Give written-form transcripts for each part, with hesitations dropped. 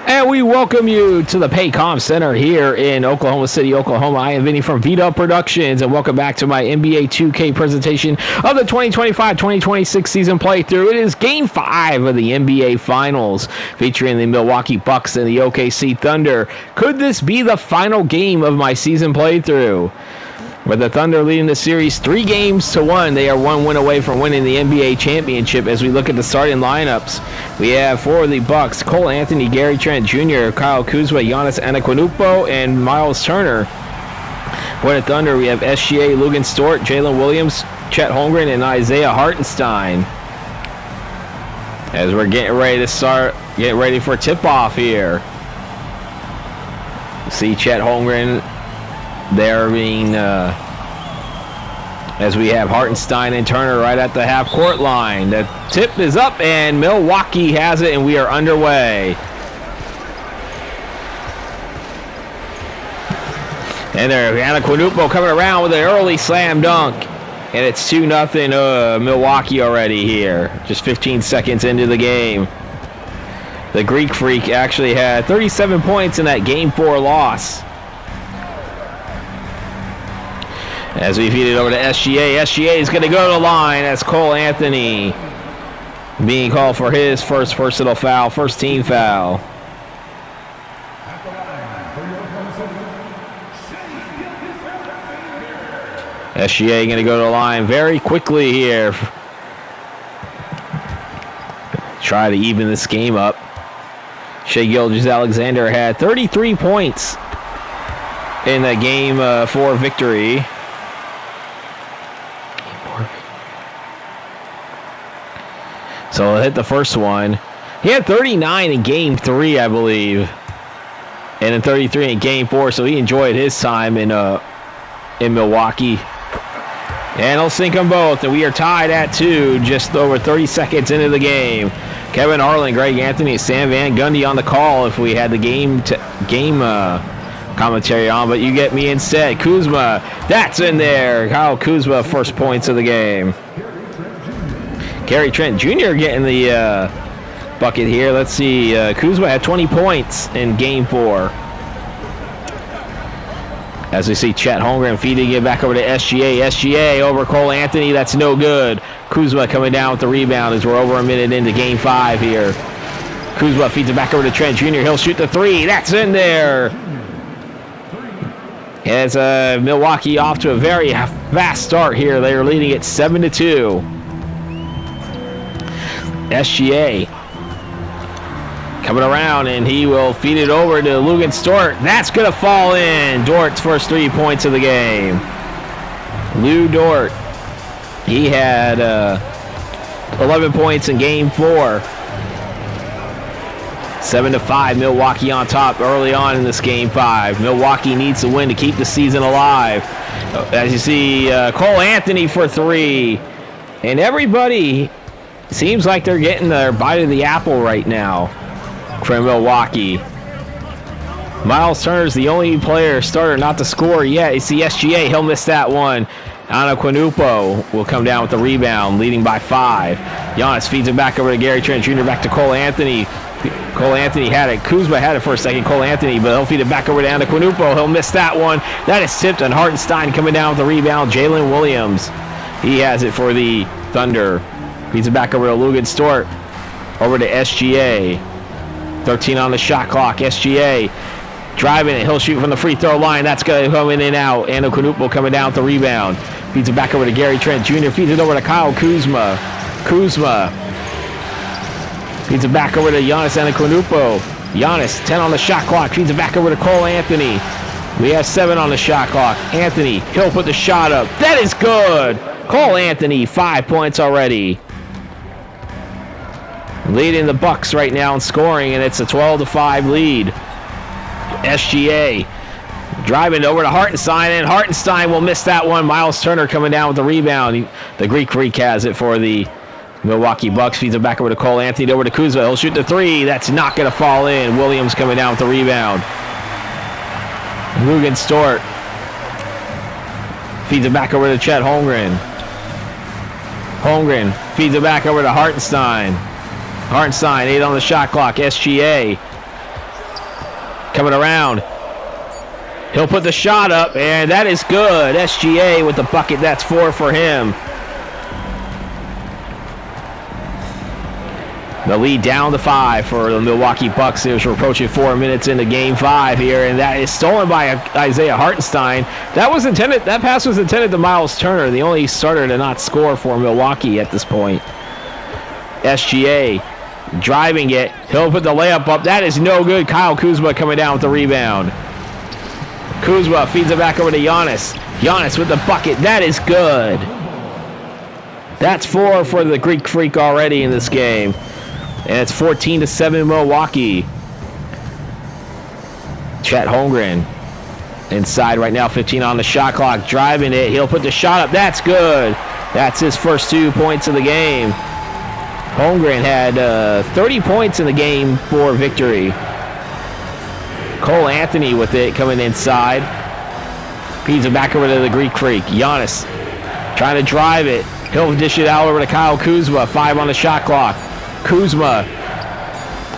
And we welcome you to the Paycom Center here in Oklahoma City, Oklahoma. I am Vinny from vdubproductions, and welcome back to my NBA2K presentation of the 2025-2026 season playthrough. It is Game 5 of the NBA Finals, featuring the Milwaukee Bucks and the OKC Thunder. Could this be the final game of my season playthrough? With the Thunder leading the series 3-1, they are one win away from winning the NBA championship. As we look at the starting lineups, we have for the Bucks, Cole Anthony, Gary Trent Jr., Kyle Kuzma, Giannis Antetokounmpo, and Miles Turner. For the Thunder, we have SGA, Lugan Stort, Jalen Williams, Chet Holmgren, and Isaiah Hartenstein. As we're getting ready for tip-off here. See Chet Holmgren there being, as we have Hartenstein and Turner right at the half-court line. The tip is up, and Milwaukee has it, and we are underway. And there, Antetokounmpo coming around with an early slam dunk. And it's 2-0 Milwaukee already here, just 15 seconds into the game. The Greek Freak actually had 37 points in that Game 4 loss. As we feed it over to SGA. SGA is going to go to the line as Cole Anthony being called for his first personal foul, first team foul. SGA going to go to the line very quickly here. Try to even this game up. Shai Gilgeous-Alexander had 33 points in the Game 4 victory. So he'll hit the first one. He had 39 in Game 3, I believe. And then 33 in Game 4, so he enjoyed his time in Milwaukee. And he'll sink them both, and we are tied at 2, just over 30 seconds into the game. Kevin Harlan, Greg Anthony, and Sam Van Gundy on the call if we had the game commentary on, but you get me instead. Kuzma, that's in there. Kyle Kuzma, first points of the game. Gary Trent Jr. getting the bucket here. Let's see. Kuzma had 20 points in Game 4. As we see Chet Holmgren feeding it back over to SGA. SGA over Cole Anthony. That's no good. Kuzma coming down with the rebound as we're over a minute into Game 5 here. Kuzma feeds it back over to Trent Jr. He'll shoot the three. That's in there. As Milwaukee off to a very fast start here. They are leading it 7-2. SGA coming around, and he will feed it over to Lugan Stort. That's going to fall in. Dort's first 3 points of the game. Lou Dort, he had 11 points in Game 4. 7-5, Milwaukee on top early on in this Game 5. Milwaukee needs to win to keep the season alive. As you see, Cole Anthony for 3. And everybody seems like they're getting their bite of the apple right now from Milwaukee. Miles Turner's the only starter not to score yet. You see SGA, he'll miss that one. Antetokounmpo will come down with the rebound, leading by 5. Giannis feeds it back over to Gary Trent Jr., back to Cole Anthony. Cole Anthony had it. Kuzma had it for a second. Cole Anthony, but he'll feed it back over to Antetokounmpo. He'll miss that one. That is tipped, and Hartenstein coming down with the rebound. Jalen Williams, he has it for the Thunder. Feeds it back over to Lugan Stort. Over to SGA. 13 on the shot clock. SGA driving it. He'll shoot from the free throw line. That's going to come in and out. Antetokounmpo coming down with the rebound. Feeds it back over to Gary Trent Jr. Feeds it over to Kyle Kuzma. Kuzma feeds it back over to Giannis Antetokounmpo. Giannis, 10 on the shot clock. Feeds it back over to Cole Anthony. We have 7 on the shot clock. Anthony, he'll put the shot up. That is good. Cole Anthony, 5 points already. Leading the Bucks right now in scoring, and it's a 12-5 lead. SGA driving over to Hartenstein, and Hartenstein will miss that one. Miles Turner coming down with the rebound. The Greek Freak has it for the Milwaukee Bucks. Feeds it back over to Cole Anthony, over to Kuzma. He'll shoot the 3. That's not going to fall in. Williams coming down with the rebound. Lugan Stort feeds it back over to Chet Holmgren. Holmgren feeds it back over to Hartenstein. Hartenstein, 8 on the shot clock. SGA Coming around. He'll put the shot up, and that is good. SGA with the bucket. That's 4 for him. The lead down to 5 for the Milwaukee Bucks. We're approaching 4 minutes into Game 5 here, and that is stolen by Isaiah Hartenstein. That pass was intended to Miles Turner, the only starter to not score for Milwaukee at this point. SGA driving it. He'll put the layup up. That is no good. Kyle Kuzma coming down with the rebound. Kuzma feeds it back over to Giannis. Giannis with the bucket. That is good. That's 4 for the Greek Freak already in this game. And it's 14-7 Milwaukee. Chet Holmgren inside right now, 15 on the shot clock, driving it. He'll put the shot up. That's good. That's his first 2 points of the game. Holmgren had 30 points in the game for victory. Cole Anthony with it coming inside. Feeds it back over to the Greek Freak. Giannis trying to drive it. He'll dish it out over to Kyle Kuzma. 5 on the shot clock. Kuzma.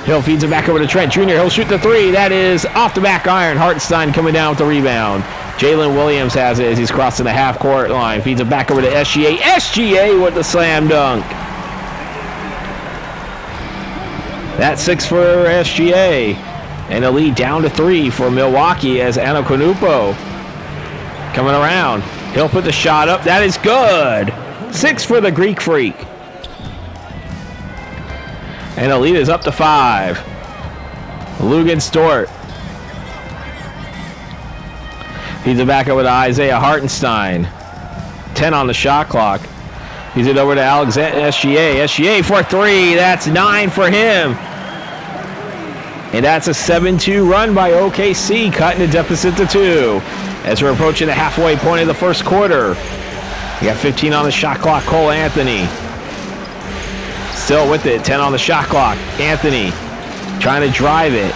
He'll feeds it back over to Trent Jr. He'll shoot the 3. That is off the back iron. Hartenstein coming down with the rebound. Jalen Williams has it as he's crossing the half-court line. Feeds it back over to SGA. SGA with the slam dunk. That's 6 for SGA. And the lead down to 3 for Milwaukee as Antetokounmpo coming around. He'll put the shot up. That is good. 6 for the Greek Freak. And the lead is up to 5. Luguentz-Dort. Feeds it back over to Isaiah Hartenstein. 10 on the shot clock. Feeds it over to SGA. SGA for 3. That's 9 for him. And that's a 7-2 run by OKC, cutting the deficit to 2. As we're approaching the halfway point of the first quarter. We got 15 on the shot clock, Cole Anthony. Still with it, 10 on the shot clock. Anthony trying to drive it.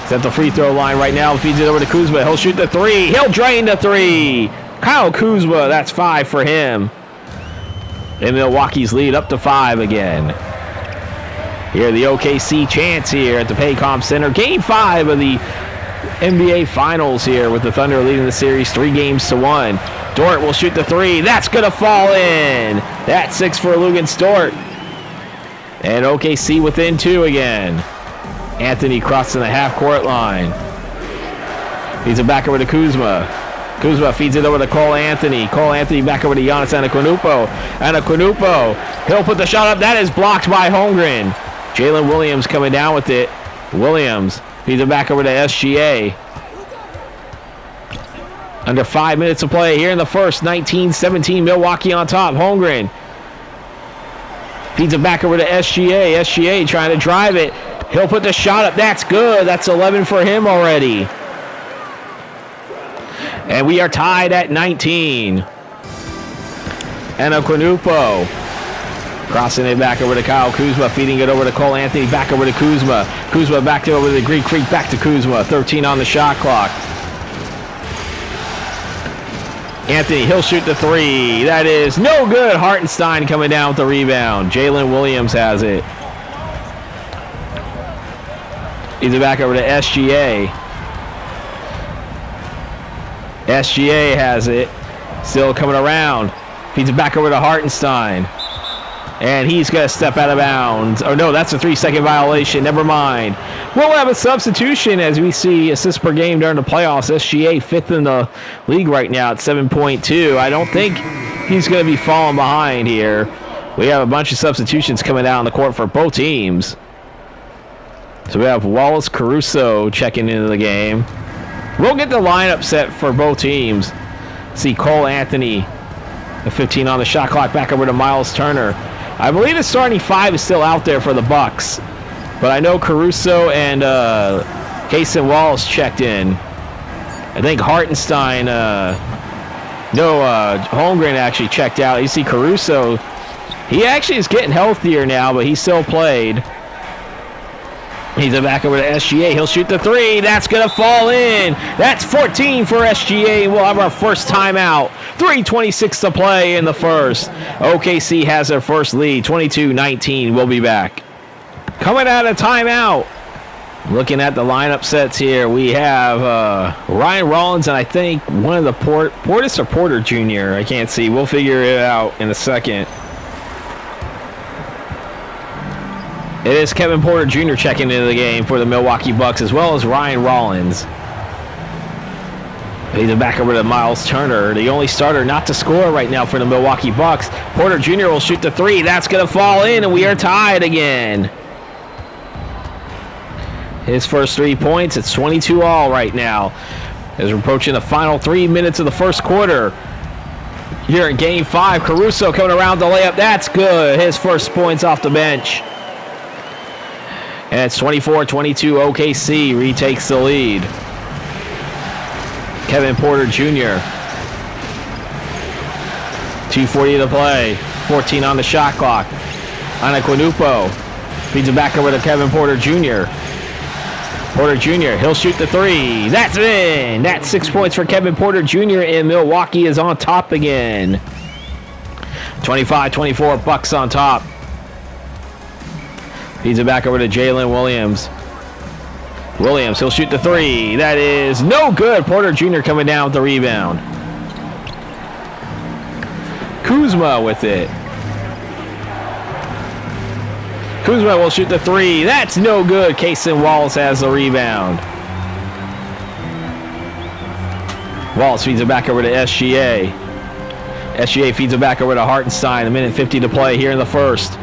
He's at the free throw line right now. Feeds it over to Kuzma. He'll shoot the 3. He'll drain the 3. Kyle Kuzma, that's 5 for him. And Milwaukee's lead up to 5 again. Here, the OKC chants here at the Paycom Center. Game 5 of the NBA Finals here with the Thunder leading the series 3-1. Dort will shoot the 3. That's going to fall in. That's 6 for Luguentz-Dort. And OKC within 2 again. Anthony crossing the half-court line. Feeds it back over to Kuzma. Kuzma feeds it over to Cole Anthony. Cole Anthony back over to Giannis Antetokounmpo. Antetokounmpo, he'll put the shot up. That is blocked by Holmgren. Jalen Williams coming down with it. Williams feeds it back over to SGA. Under 5 minutes to play here in the first. 19-17, Milwaukee on top. Holmgren feeds it back over to SGA. SGA trying to drive it. He'll put the shot up. That's good. That's 11 for him already. And we are tied at 19. Antetokounmpo crossing it back over to Kyle Kuzma, feeding it over to Cole Anthony, back over to Kuzma. Kuzma back over to the Greek Freak, back to Kuzma. 13 on the shot clock. Anthony, he'll shoot the 3. That is no good. Hartenstein coming down with the rebound. Jalen Williams has it. Feeds it back over to SGA. SGA has it. Still coming around. Feeds it back over to Hartenstein. And he's going to step out of bounds. Oh, no, that's a 3-second violation. Never mind. We'll have a substitution as we see assists per game during the playoffs. SGA 5th in the league right now at 7.2. I don't think he's going to be falling behind here. We have a bunch of substitutions coming out on the court for both teams. So we have Wallace Caruso checking into the game. We'll get the lineup set for both teams. See Cole Anthony, the 15 on the shot clock, back over to Miles Turner. I believe the starting 5 is still out there for the Bucks, but I know Caruso and Cason Wallace checked in. I think Hartenstein, Holmgren actually checked out. You see Caruso, he actually is getting healthier now, but he still played. He's back over to SGA. He'll shoot the 3. That's going to fall in. That's 14 for SGA. We'll have our first timeout. 3:26 to play in the first. OKC has their first lead, 22-19. We'll be back. Coming out of timeout Looking at the lineup sets here, we have Ryan Rollins and I think one of the Portis or Porter Jr. I can't see. We'll figure it out in a second. It is Kevin Porter Jr. checking into the game for the Milwaukee Bucks, as well as Ryan Rollins. He's back over to Miles Turner, the only starter not to score right now for the Milwaukee Bucks. Porter Jr. will shoot the three. That's going to fall in, and we are tied again. His first 3 points. It's 22-all right now as we're approaching the final 3 minutes of the first quarter. Here in Game 5, Caruso coming around the layup. That's good. His first points off the bench. And it's 24-22. OKC retakes the lead. Kevin Porter Jr. 2:40 to play. 14 on the shot clock. Anaquanupo feeds it back over to Kevin Porter Jr. Porter Jr., he'll shoot the three. That's in. That's 6 points for Kevin Porter Jr. and Milwaukee is on top again. 25-24, Bucks on top. Feeds it back over to Jalen Williams. Williams, he'll shoot the three. That is no good. Porter Jr. coming down with the rebound. Kuzma with it. Kuzma will shoot the three. That's no good. Cason Wallace has the rebound. Wallace feeds it back over to SGA. SGA feeds it back over to Hartenstein. A minute 50 to play here in the first.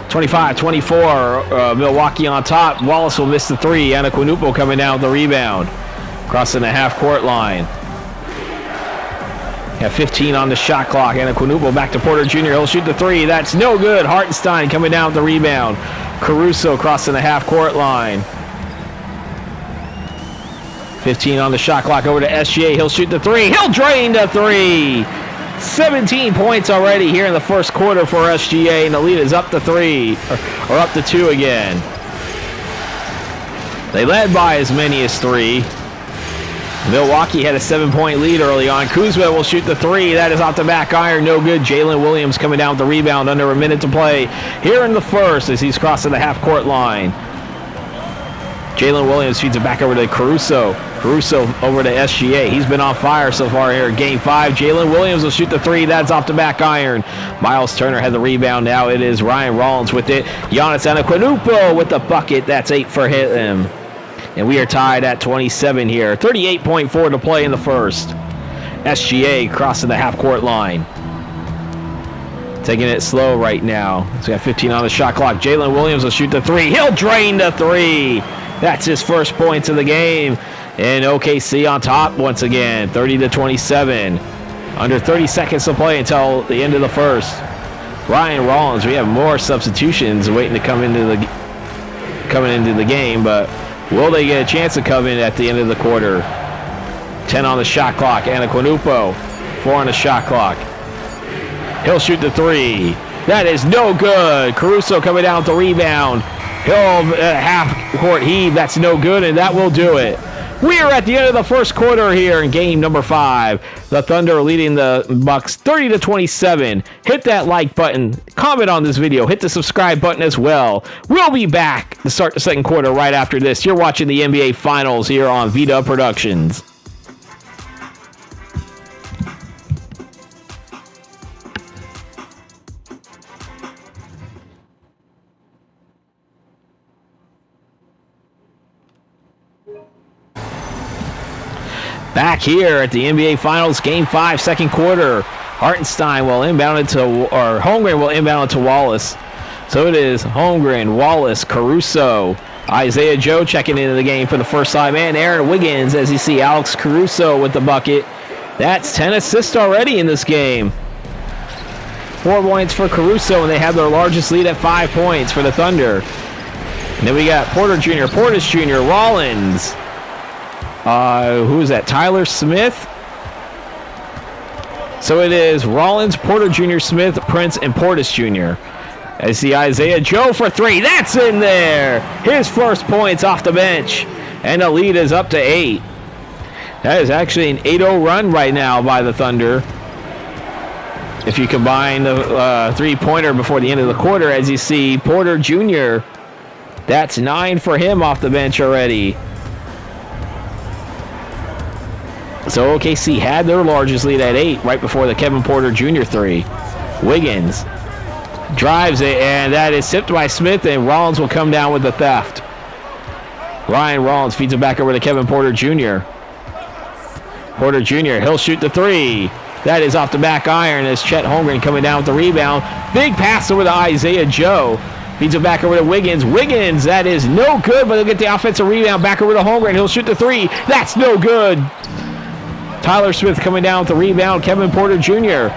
25-24. Milwaukee on top. Wallace will miss the three. Anaquanupo coming down with the rebound. Crossing the half-court line. Have 15 on the shot clock. Anaquanupo back to Porter Jr. He'll shoot the three. That's no good. Hartenstein coming down with the rebound. Caruso crossing the half-court line. 15 on the shot clock over to SGA. He'll shoot the three. He'll drain the three. 17 points already here in the first quarter for SGA, and the lead is up to three, or up to two again. They led by as many as three. Milwaukee had a 7-point lead early on. Kuzma will shoot the three. That is off the back iron. No good. Jalen Williams coming down with the rebound under a minute to play here in the first as he's crossing the half-court line. Jalen Williams feeds it back over to Caruso. Caruso over to SGA. He's been on fire so far here in Game 5. Jalen Williams will shoot the three. That's off the back iron. Miles Turner had the rebound. Now it is Ryan Rollins with it. Giannis Anaquanupo with the bucket. That's 8 for him. And we are tied at 27 here. 38.4 to play in the first. SGA crossing the half-court line. Taking it slow right now. He's got 15 on the shot clock. Jalen Williams will shoot the three. He'll drain the three. That's his first points of the game. And OKC on top once again. 30-27. Under 30 seconds to play until the end of the first. Ryan Rollins, we have more substitutions waiting to come into the game, but will they get a chance to come in at the end of the quarter? 10 on the shot clock. Anaquanupo, 4 on the shot clock. He'll shoot the three. That is no good. Caruso coming down with the rebound. He'll half-court heave. That's no good, and that will do it. We are at the end of the first quarter here in game number 5. The Thunder leading the Bucks 30-27. Hit that like button. Comment on this video. Hit the subscribe button as well. We'll be back to start the second quarter right after this. You're watching the NBA Finals here on vdubproductions. Back here at the NBA Finals, Game 5, second quarter. Hartenstein will inbound it to, or Holmgren will inbound it to Wallace. So it is Holmgren, Wallace, Caruso, Isaiah Joe checking into the game for the first time, and Aaron Wiggins as you see Alex Caruso with the bucket. That's 10 assists already in this game. 4 points for Caruso, and they have their largest lead at 5 points for the Thunder. And then we got Porter Jr., Portis Jr., Rollins. Who is that? Tyler Smith. So it is Rollins, Porter Jr., Smith, Prince, and Portis Jr. I see Isaiah Joe for 3. That's in there. His first points off the bench. And the lead is up to 8. That is actually an 8-0 run right now by the Thunder. If you combine the three-pointer before the end of the quarter, as you see Porter Jr. That's 9 for him off the bench already. So OKC had their largest lead at 8 right before the Kevin Porter Jr. 3. Wiggins drives it, and that is tipped by Smith, and Rollins will come down with the theft. Ryan Rollins feeds it back over to Kevin Porter Jr. Porter Jr., he'll shoot the 3. That is off the back iron as Chet Holmgren coming down with the rebound. Big pass over to Isaiah Joe. Feeds it back over to Wiggins. Wiggins, that is no good, but he'll get the offensive rebound back over to Holmgren. He'll shoot the 3. That's no good. Tyler Smith coming down with the rebound. Kevin Porter Jr.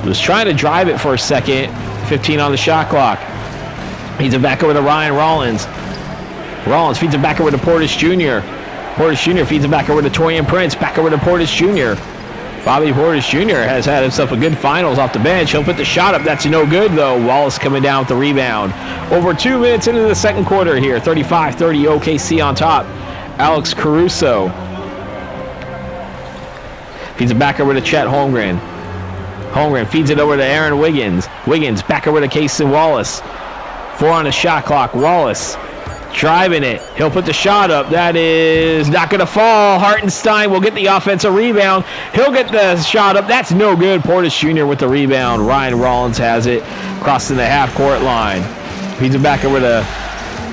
was trying to drive it for a second. 15 on the shot clock. Feeds it back over to Ryan Rollins. Rollins feeds it back over to Portis Jr. Portis Jr. feeds it back over to Taurean Prince. Back over to Portis Jr. Bobby Portis Jr. has had himself a good finals off the bench. He'll put the shot up. That's no good, though. Wallace coming down with the rebound. Over 2 minutes into the second quarter here. 35-30 OKC on top. Alex Caruso feeds it back over to Chet Holmgren. Holmgren feeds it over to Aaron Wiggins. Wiggins back over to Cason Wallace. 4 on the shot clock. Wallace driving it. He'll put the shot up. That is not going to fall. Hartenstein will get the offensive rebound. He'll get the shot up. That's no good. Portis Jr. with the rebound. Ryan Rollins has it. Crossing the half-court line. Feeds it back over to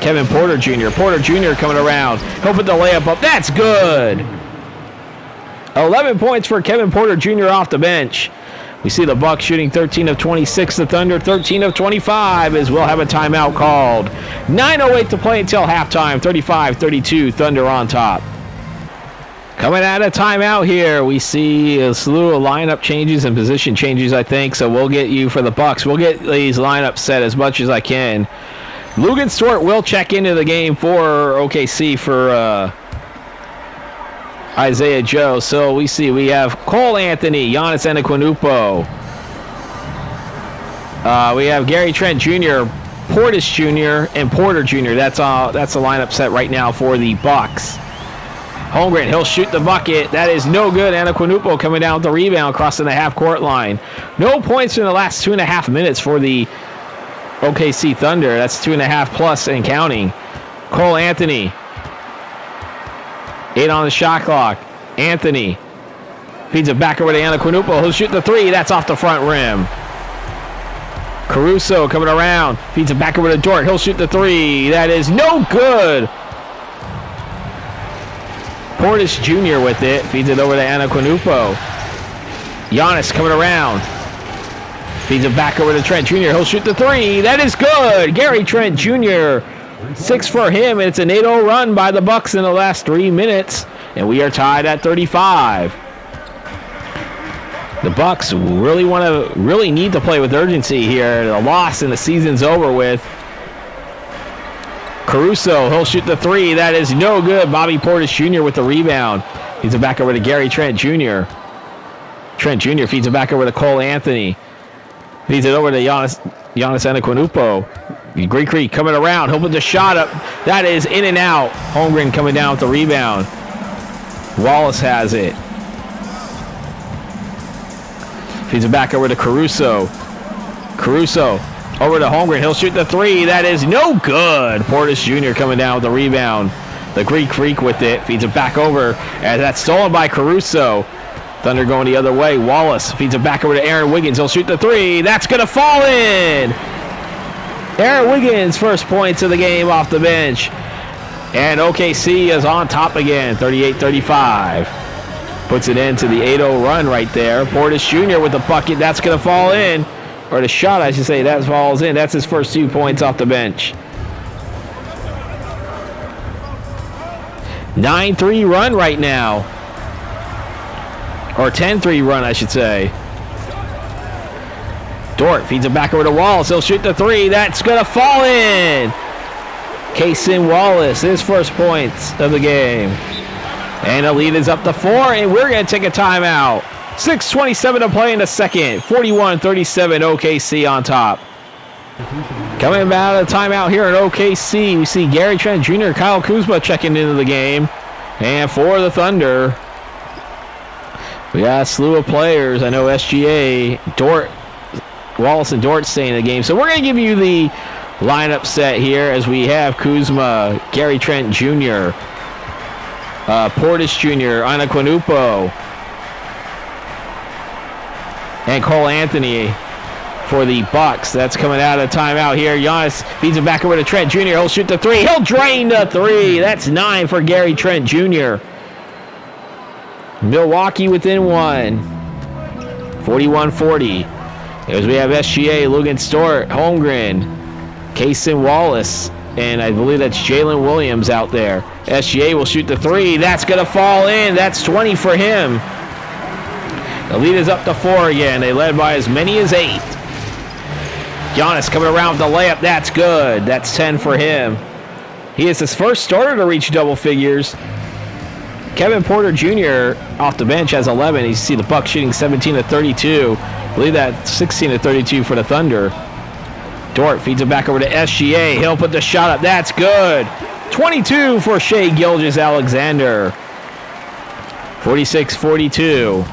Kevin Porter Jr. Porter Jr. coming around. He'll put the layup up. That's good. 11 points for Kevin Porter Jr. off the bench. We see the Bucks shooting 13 of 26. The Thunder 13 of 25 as we'll have a timeout called. 9:08 to play until halftime. 35-32. Thunder on top. Coming out of timeout here, we see a slew of lineup changes and position changes, I think. So we'll get you for the Bucks. We'll get these lineups set as much as I can. Lugan Stewart will check into the game for OKC for Isaiah Joe. So we have Cole Anthony, Giannis Antetokounmpo. We have Gary Trent Jr., Portis Jr., and Porter Jr. That's the lineup set right now for the Bucks. Holmgren, he'll shoot the bucket. That is no good. Antetokounmpo coming down with the rebound, crossing the half-court line. No points in the last 2.5 minutes for the OKC Thunder. That's 2.5 plus and counting. Cole Anthony. 8 on the shot clock. Anthony feeds it back over to Antetokounmpo. He'll shoot the 3. That's off the front rim. Caruso coming around. Feeds it back over to Dort. He'll shoot the 3. That is no good. Portis Jr. with it. Feeds it over to Antetokounmpo. Giannis coming around. Feeds it back over to Trent Jr. He'll shoot the 3. That is good. Gary Trent Jr. 6 for him, and it's an 8-0 run by the Bucks in the last 3 minutes, and we are tied at 35. The Bucks really need to play with urgency here. The loss and the season's over with. Caruso, he'll shoot the 3. That is no good. Bobby Portis Jr. with the rebound. Feeds it back over to Gary Trent Jr. Trent Jr. feeds it back over to Cole Anthony. Feeds it over to Giannis Antetokounmpo. Greek Creek coming around. He'll put the shot up. That is in and out. Holmgren coming down with the rebound. Wallace has it. Feeds it back over to Caruso. Caruso over to Holmgren. He'll shoot the 3. That is no good. Portis Jr. coming down with the rebound. The Greek Freak with it. Feeds it back over. And that's stolen by Caruso. Thunder going the other way. Wallace feeds it back over to Aaron Wiggins. He'll shoot the 3. That's going to fall in. Aaron Wiggins, first points of the game off the bench. And OKC is on top again, 38-35. Puts it into the 8-0 run right there. Portis Jr. with the bucket. That's going to fall in. Or the shot, I should say. That falls in. That's his first 2 points off the bench. 9-3 run right now. Or 10-3 run, I should say. Dort feeds it back over to Wallace. He'll shoot the 3. That's going to fall in. Cason Wallace, his first points of the game. And the lead is up to 4, and we're going to take a timeout. 6:27 to play in the second. 41-37 OKC on top. Coming out of the timeout here at OKC, we see Gary Trent Jr., Kyle Kuzma checking into the game. And for the Thunder, we got a slew of players. I know SGA, Dort, Wallace and Dort staying in the game. So we're going to give you the lineup set here as we have Kuzma, Gary Trent Jr., Portis Jr., Antetokounmpo, and Cole Anthony for the Bucks. That's coming out of timeout here. Giannis feeds it back over to Trent Jr. He'll shoot the three. He'll drain the three. That's 9 for Gary Trent Jr. Milwaukee within 1. 41-40. As we have SGA, Lugan Stort, Holmgren, Kaysen Wallace, and I believe that's Jalen Williams out there. SGA will shoot the three. That's going to fall in. That's 20 for him. The lead is up to 4 again. They led by as many as 8. Giannis coming around with the layup. That's good. That's 10 for him. He is his first starter to reach double figures. Kevin Porter Jr. off the bench has 11. You see the Bucks shooting 17 to 32. I believe that's 16 to 32 for the Thunder. Dort feeds it back over to SGA. He'll put the shot up. That's good. 22 for Shai Gilgeous-Alexander. 46-42.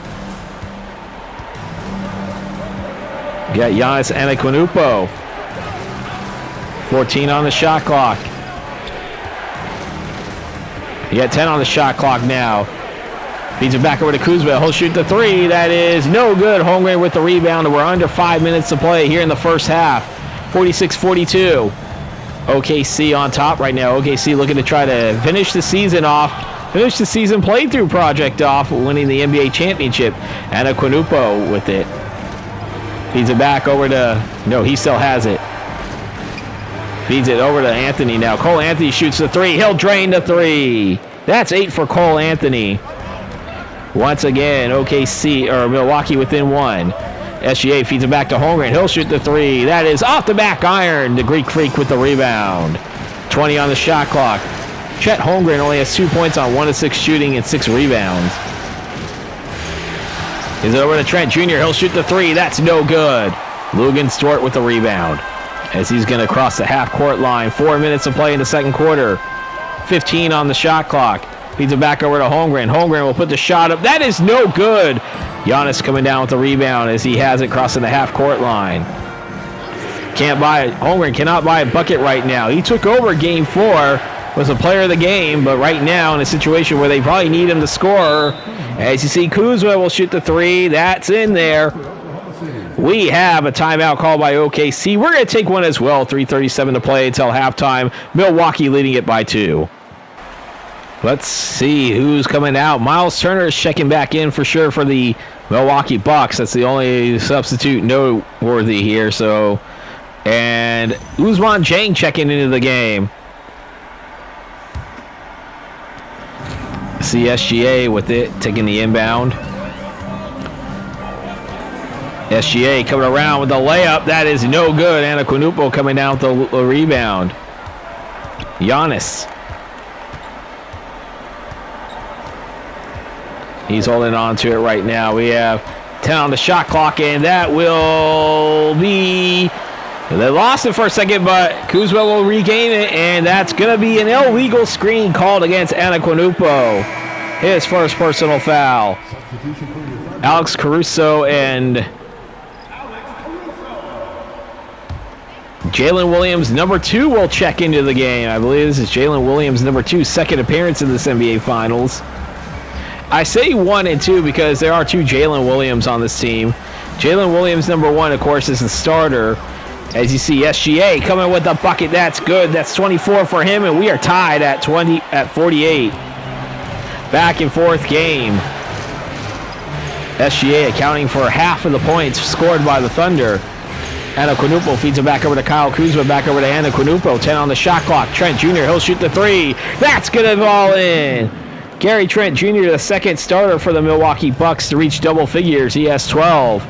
You got Giannis Antetokounmpo. 14 on the shot clock. You got 10 on the shot clock now. Feeds it back over to Kuzma. He'll shoot the three. That is no good. Holmgren with the rebound. We're under 5 minutes to play here in the first half. 46-42. OKC on top right now. OKC looking to try to finish the season off. Finish the season playthrough project off, winning the NBA championship. Antetokounmpo with it. Feeds it back over to... No, he still has it. Feeds it over to Anthony now. Cole Anthony shoots the three. He'll drain the three. That's 8 for Cole Anthony. Once again, OKC or Milwaukee within 1. SGA feeds it back to Holmgren. He'll shoot the three. That is off the back iron. The Greek Freak with the rebound. 20 on the shot clock. Chet Holmgren only has 2 points on 1 of 6 shooting and 6 rebounds. Is it over to Trent Jr.? He'll shoot the three. That's no good. Lugan Stort with the rebound as he's going to cross the half-court line. 4 minutes to play in the second quarter. 15 on the shot clock. Feeds it back over to Holmgren. Holmgren will put the shot up. That is no good. Giannis coming down with the rebound as he has it crossing the half-court line. Holmgren cannot buy a bucket right now. He took over Game 4, was a player of the game, but right now in a situation where they probably need him to score. As you see, Kuzma will shoot the three. That's in there. We have a timeout called by OKC. We're going to take one as well. 3:37 to play until halftime. Milwaukee leading it by 2. Let's see who's coming out. Miles Turner is checking back in for sure for the Milwaukee Bucks. That's the only substitute noteworthy here. And Ousmane Dieng checking into the game. See SGA with it, taking the inbound. SGA coming around with the layup. That is no good. Antetokounmpo coming down with the rebound. Giannis. He's holding on to it right now. We have 10 on the shot clock, and that will be... They lost it for a second, but Kuzma will regain it, and that's going to be an illegal screen called against Antetokounmpo. His first personal foul. Alex Caruso and Jalen Williams, number 2, will check into the game. I believe this is Jalen Williams, number 2, second appearance in this NBA Finals. I say 1 and 2 because there are 2 Jalen Williams on this team. Jalen Williams, number 1, of course, is the starter. As you see, SGA coming with the bucket. That's good. That's 24 for him, and we are tied at 48. Back and forth game. SGA accounting for half of the points scored by the Thunder. Antetokounmpo feeds it back over to Kyle Kuzma, back over to Antetokounmpo. 10 on the shot clock. Trent Jr., he'll shoot the three. That's going to fall in. Gary Trent Jr., the second starter for the Milwaukee Bucks to reach double figures. He has 12.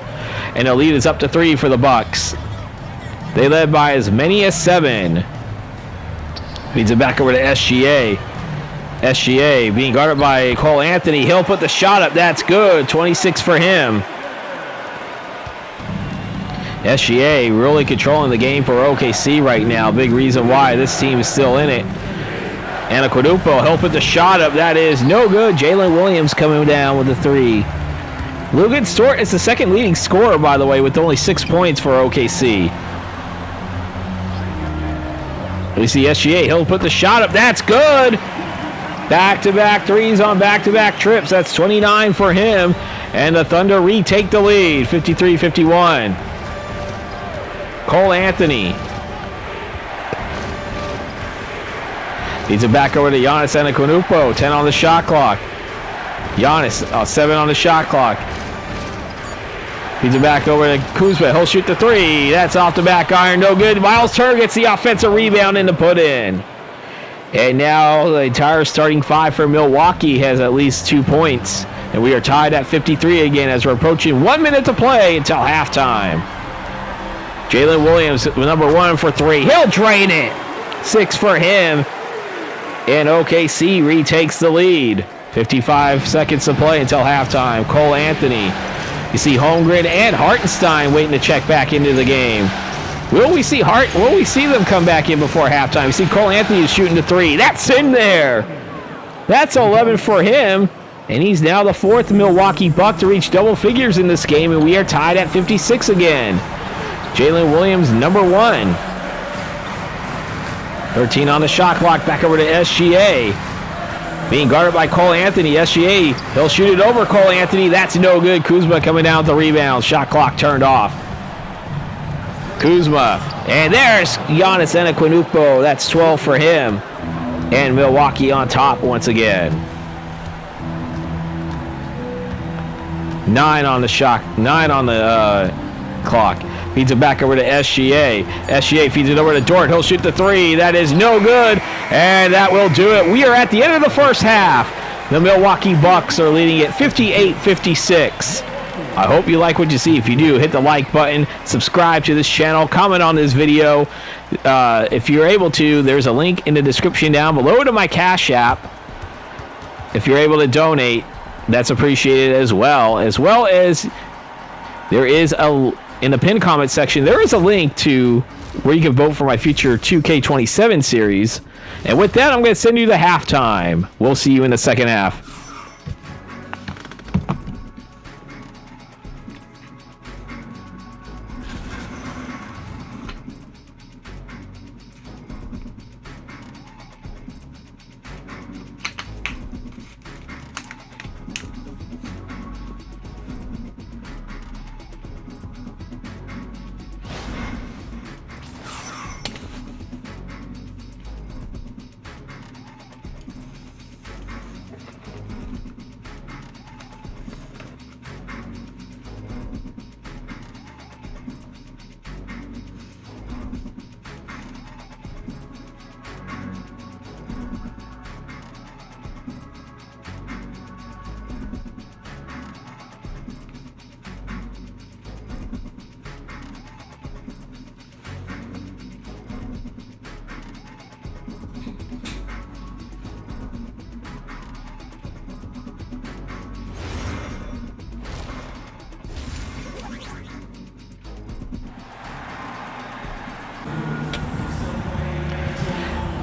And the lead is up to 3 for the Bucks. They led by as many as 7. Feeds it back over to SGA. SGA being guarded by Cole Anthony. He'll put the shot up. That's good. 26 for him. SGA really controlling the game for OKC right now. Big reason why this team is still in it. Antetokounmpo, he'll put the shot up. That is no good. Jalen Williams coming down with the 3. Lugan Stort is the second leading scorer, by the way, with only 6 points for OKC. We see SGA. He'll put the shot up. That's good. Back-to-back threes on back-to-back trips. That's 29 for him. And the Thunder retake the lead, 53-51. Cole Anthony. Needs it back over to Giannis Antetokounmpo. 10 on the shot clock. Giannis, 7 on the shot clock. Feeds it back over to Kuzma. He'll shoot the three. That's off the back iron. No good. Miles Turner gets the offensive rebound in the put-in. And now the entire starting five for Milwaukee has at least 2 points. And we are tied at 53 again as we're approaching 1 minute to play until halftime. Jalen Williams, number 1 for 3. He'll drain it. 6 for him. And OKC retakes the lead. 55 seconds to play until halftime. Cole Anthony. You see Holmgren and Hartenstein waiting to check back into the game. Will we see them come back in before halftime? You see Cole Anthony is shooting the three. That's in there. That's 11 for him. And he's now the 4th Milwaukee Buck to reach double figures in this game. And we are tied at 56 again. Jalen Williams, number 1. 13 on the shot clock. Back over to SGA. Being guarded by Cole Anthony. SGA, he'll shoot it over Cole Anthony. That's no good. Kuzma coming down with the rebound. Shot clock turned off. Kuzma. And there's Giannis Antetokounmpo. That's 12 for him. And Milwaukee on top once again. 9 on the clock. Feeds it back over to SGA. SGA feeds it over to Dort. He'll shoot the three. That is no good. And that will do it. We are at the end of the first half. The Milwaukee Bucks are leading at 58-56. I hope you like what you see. If you do, hit the like button, subscribe to this channel, comment on this video. If you're able to, there's a link in the description down below to my Cash App. If you're able to donate, that's appreciated as well. As well as there is in the pinned comment section, there is a link to where you can vote for my future 2K27 series. And with that, I'm going to send you to halftime. We'll see you in the second half.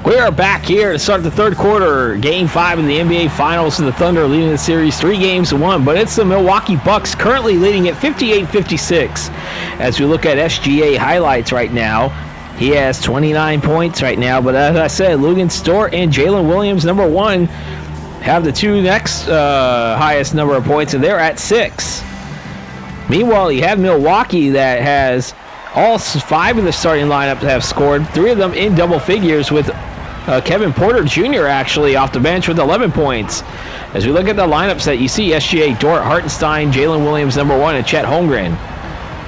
We are back here to start the third quarter. Game 5 of the NBA Finals, and the Thunder leading the series 3-1. But it's the Milwaukee Bucks currently leading at 58-56. As we look at SGA highlights right now, he has 29 points right now. But as I said, Luguentz Dort and Jalen Williams, number 1, have the 2 next highest number of points, and they're at 6. Meanwhile, you have Milwaukee that has all 5 of the starting lineups have scored, 3 of them in double figures, with Kevin Porter Jr. actually off the bench with 11 points. As we look at the lineups that you see, SGA, Dort, Hartenstein, Jalen Williams, number 1, and Chet Holmgren.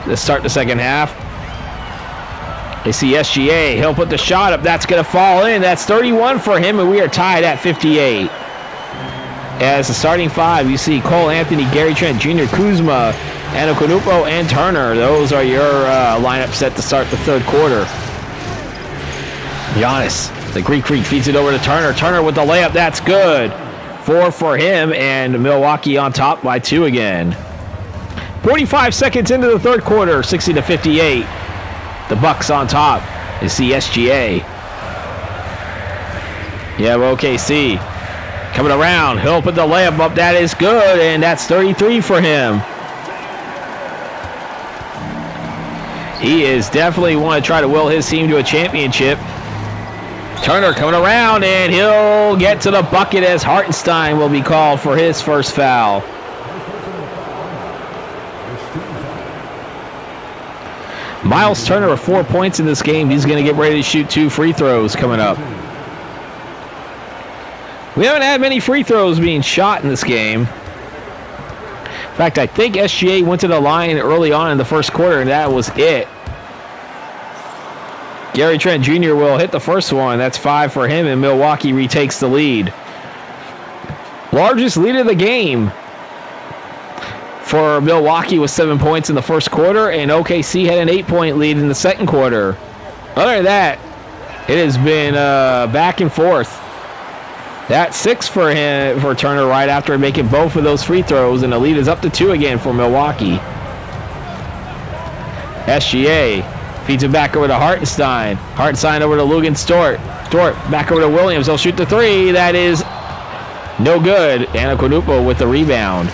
Let's start the second half. They see SGA. He'll put the shot up. That's going to fall in. That's 31 for him, and we are tied at 58. As the starting 5, you see Cole Anthony, Gary Trent Jr., Kuzma, Antetokounmpo, and Turner. Those are your lineup set to start the third quarter. Giannis, the Greek Freak, feeds it over to Turner. Turner with the layup. That's good. 4 for him, and Milwaukee on top by 2 again. 45 seconds into the third quarter, 60-58. The Bucks on top. You see SGA. You have OKC coming around. He'll put the layup up. That is good, and that's 33 for him. He is definitely want to try to will his team to a championship. Turner coming around, and he'll get to the bucket as Hartenstein will be called for his first foul. Miles Turner with 4 points in this game. He's going to get ready to shoot 2 free throws coming up. We haven't had many free throws being shot in this game. In fact, I think SGA went to the line early on in the first quarter, and that was it. Gary Trent Jr. will hit the first one. That's 5 for him, and Milwaukee retakes the lead. Largest lead of the game for Milwaukee was 7 points in the first quarter, and OKC had an 8-point lead in the second quarter. Other than that, it has been back and forth. That's 6 for Turner right after making both of those free throws, and the lead is up to 2 again for Milwaukee. SGA feeds it back over to Hartenstein. Hartenstein over to Lugan Stort. Stort back over to Williams. He'll shoot the 3. That is no good. Antetokounmpo with the rebound.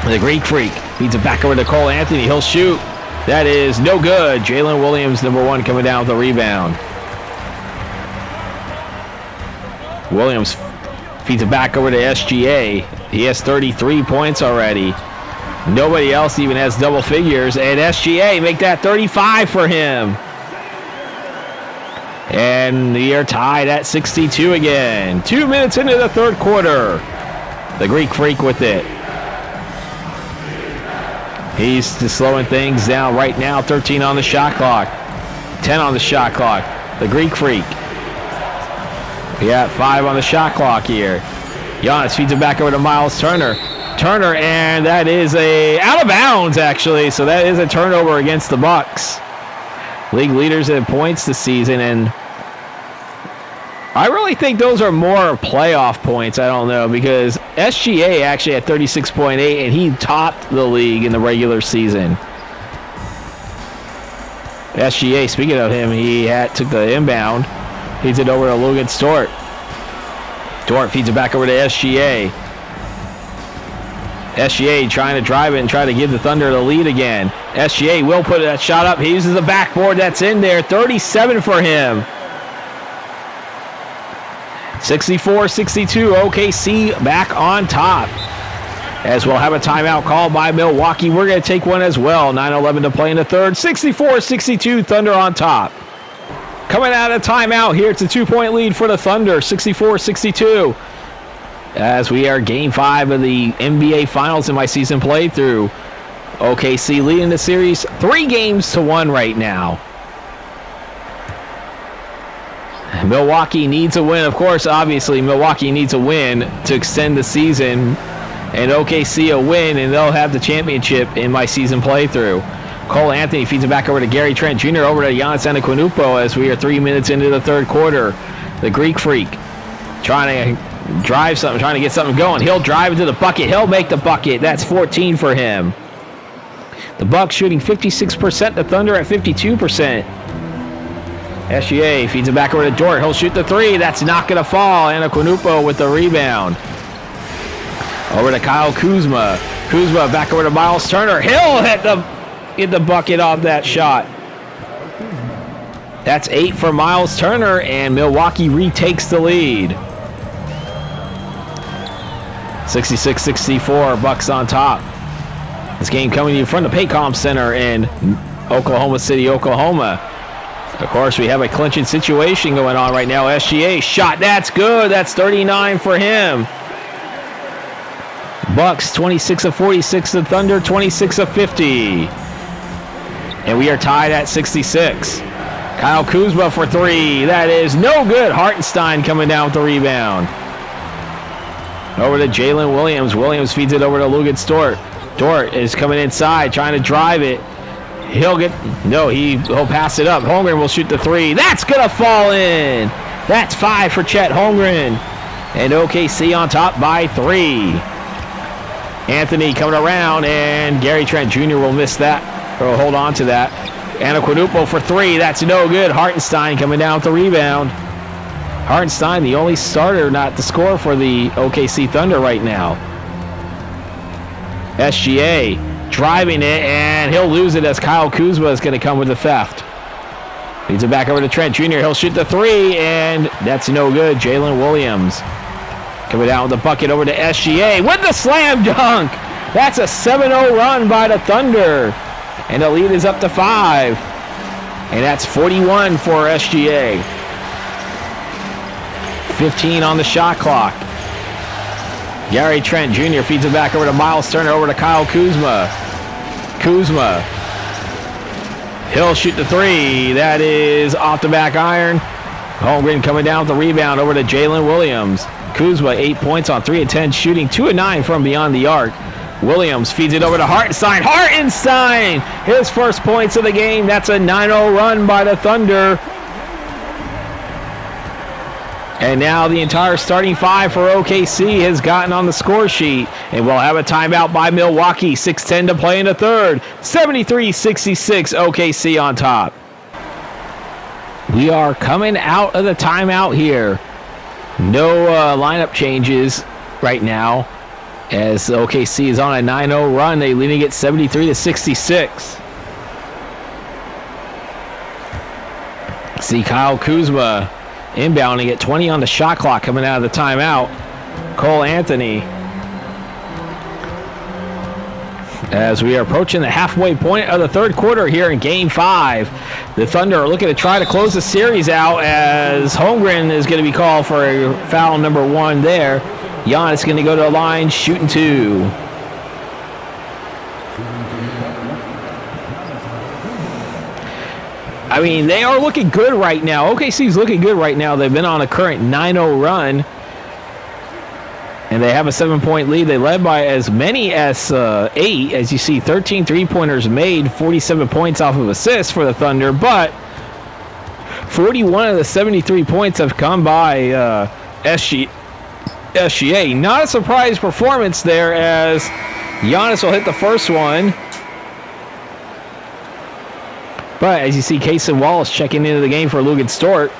The Greek Freak feeds it back over to Cole Anthony. He'll shoot. That is no good. Jalen Williams, number 1, coming down with the rebound. Williams feeds it back over to SGA. He has 33 points already. Nobody else even has double figures. And SGA make that 35 for him. And we are tied at 62 again. 2 minutes into the third quarter. The Greek Freak with it. He's just slowing things down right now. 13 on the shot clock. 10 on the shot clock. The Greek Freak. We got 5 on the shot clock here. Giannis feeds it back over to Miles Turner. Turner, and that is out of bounds, actually. So that is a turnover against the Bucks. League leaders in points this season, and I really think those are more playoff points. I don't know, because SGA actually had 36.8, and he topped the league in the regular season. SGA, speaking of him, he took the inbound. Feeds it over to Lugan Stort. Stort feeds it back over to SGA. SGA trying to drive it and try to give the Thunder the lead again. SGA will put that shot up. He uses the backboard. That's in there. 37 for him. 64-62. OKC back on top. As we'll have a timeout called by Milwaukee. We're going to take one as well. 9:11 to play in the third. 64-62. Thunder on top. Coming out of timeout here, it's a 2-point lead for the Thunder, 64-62. As we are Game 5 of the NBA Finals in my season playthrough. OKC leading the series 3-1 right now. Milwaukee needs a win. Of course, obviously, Milwaukee needs a win to extend the season. And OKC a win, and they'll have the championship in my season playthrough. Cole Anthony feeds it back over to Gary Trent Jr. over to Giannis Antetokounmpo as we are 3 minutes into the third quarter. The Greek Freak trying to drive something, trying to get something going. He'll drive into the bucket. He'll make the bucket. That's 14 for him. The Bucks shooting 56%. The Thunder at 52%. SGA feeds it back over to Dort. He'll shoot the 3. That's not going to fall. Antetokounmpo with the rebound. Over to Kyle Kuzma. Kuzma back over to Miles Turner. He'll hit the bucket off that shot. That's 8 for Miles Turner, and Milwaukee retakes the lead. 66-64, Bucks on top. This game coming to you from the Paycom Center in Oklahoma City, Oklahoma. Of course, we have a clinching situation going on right now. SGA shot, that's good. That's 39 for him. Bucks 26 of 46, the Thunder 26 of 50. And we are tied at 66. Kyle Kuzma for 3. That is no good. Hartenstein coming down with the rebound. Over to Jalen Williams. Williams feeds it over to Lugan Stort. Dort is coming inside, trying to drive it. He'll pass it up. Holmgren will shoot the 3. That's going to fall in. That's 5 for Chet Holmgren. And OKC on top by 3. Anthony coming around, and Gary Trent Jr. will miss that. Or hold on to that. Antetokounmpo for 3. That's no good. Hartenstein coming down with the rebound. Hartenstein, the only starter not to score for the OKC Thunder right now. SGA driving it, and he'll lose it as Kyle Kuzma is going to come with the theft. Feeds it back over to Trent Jr. He'll shoot the three, and that's no good. Jalen Williams coming down with the bucket over to SGA with the slam dunk. That's a 7-0 run by the Thunder. And the lead is up to 5. And that's 41 for SGA. 15 on the shot clock. Gary Trent Jr. feeds it back over to Miles Turner, over to Kyle Kuzma. He'll shoot the three. That is off the back iron. Holmgren coming down with the rebound over to Jalen Williams. Kuzma, 8 points on 3 of 10 shooting, 2 of 9 from beyond the arc. Williams feeds it over to Hartenstein. His first points of the game. That's a 9-0 run by the Thunder. And now the entire starting 5 for OKC has gotten on the score sheet. And we'll have a timeout by Milwaukee. 6:10 to play in the third. 73-66 OKC on top. We are coming out of the timeout here. No lineup changes right now, as OKC is on a 9-0 run. They're leading it 73-66. See Kyle Kuzma inbounding at 20 on the shot clock coming out of the timeout. Cole Anthony. As we are approaching the halfway point of the third quarter here in Game 5. The Thunder are looking to try to close the series out, as Holmgren is going to be called for foul number 1 there. Giannis going to go to the line, shooting 2. I mean, they are looking good right now. OKC's looking good right now. They've been on a current 9-0 run. And they have a 7-point lead. They led by as many as 8. As you see, 13 three-pointers made, 47 points off of assists for the Thunder. But 41 of the 73 points have come by SGA. Not a surprise performance there, as Giannis will hit the first one. But as you see, Cason Wallace checking into the game for Luguentz Dort.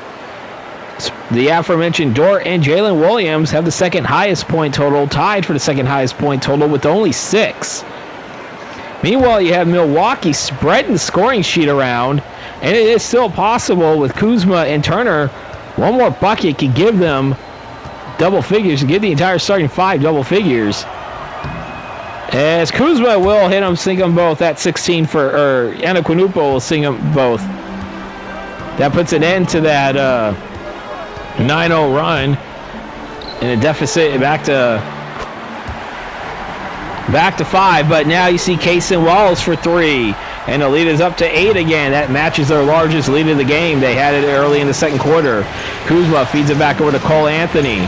The aforementioned Dort and Jalen Williams have the second highest point total, tied for the second highest point total with only 6. Meanwhile, you have Milwaukee spreading the scoring sheet around, and it is still possible with Kuzma and Turner. One more bucket could give them double figures, and give the entire starting 5 double figures. As Kuzma will hit them, sink them both at 16 for, Antetokounmpo will sink them both. That puts an end to that 9-0 run, and a deficit back to 5. But now you see Cason Wallace for 3, and the lead is up to 8 again. That matches their largest lead of the game. They had it early in the second quarter. Kuzma feeds it back over to Cole Anthony.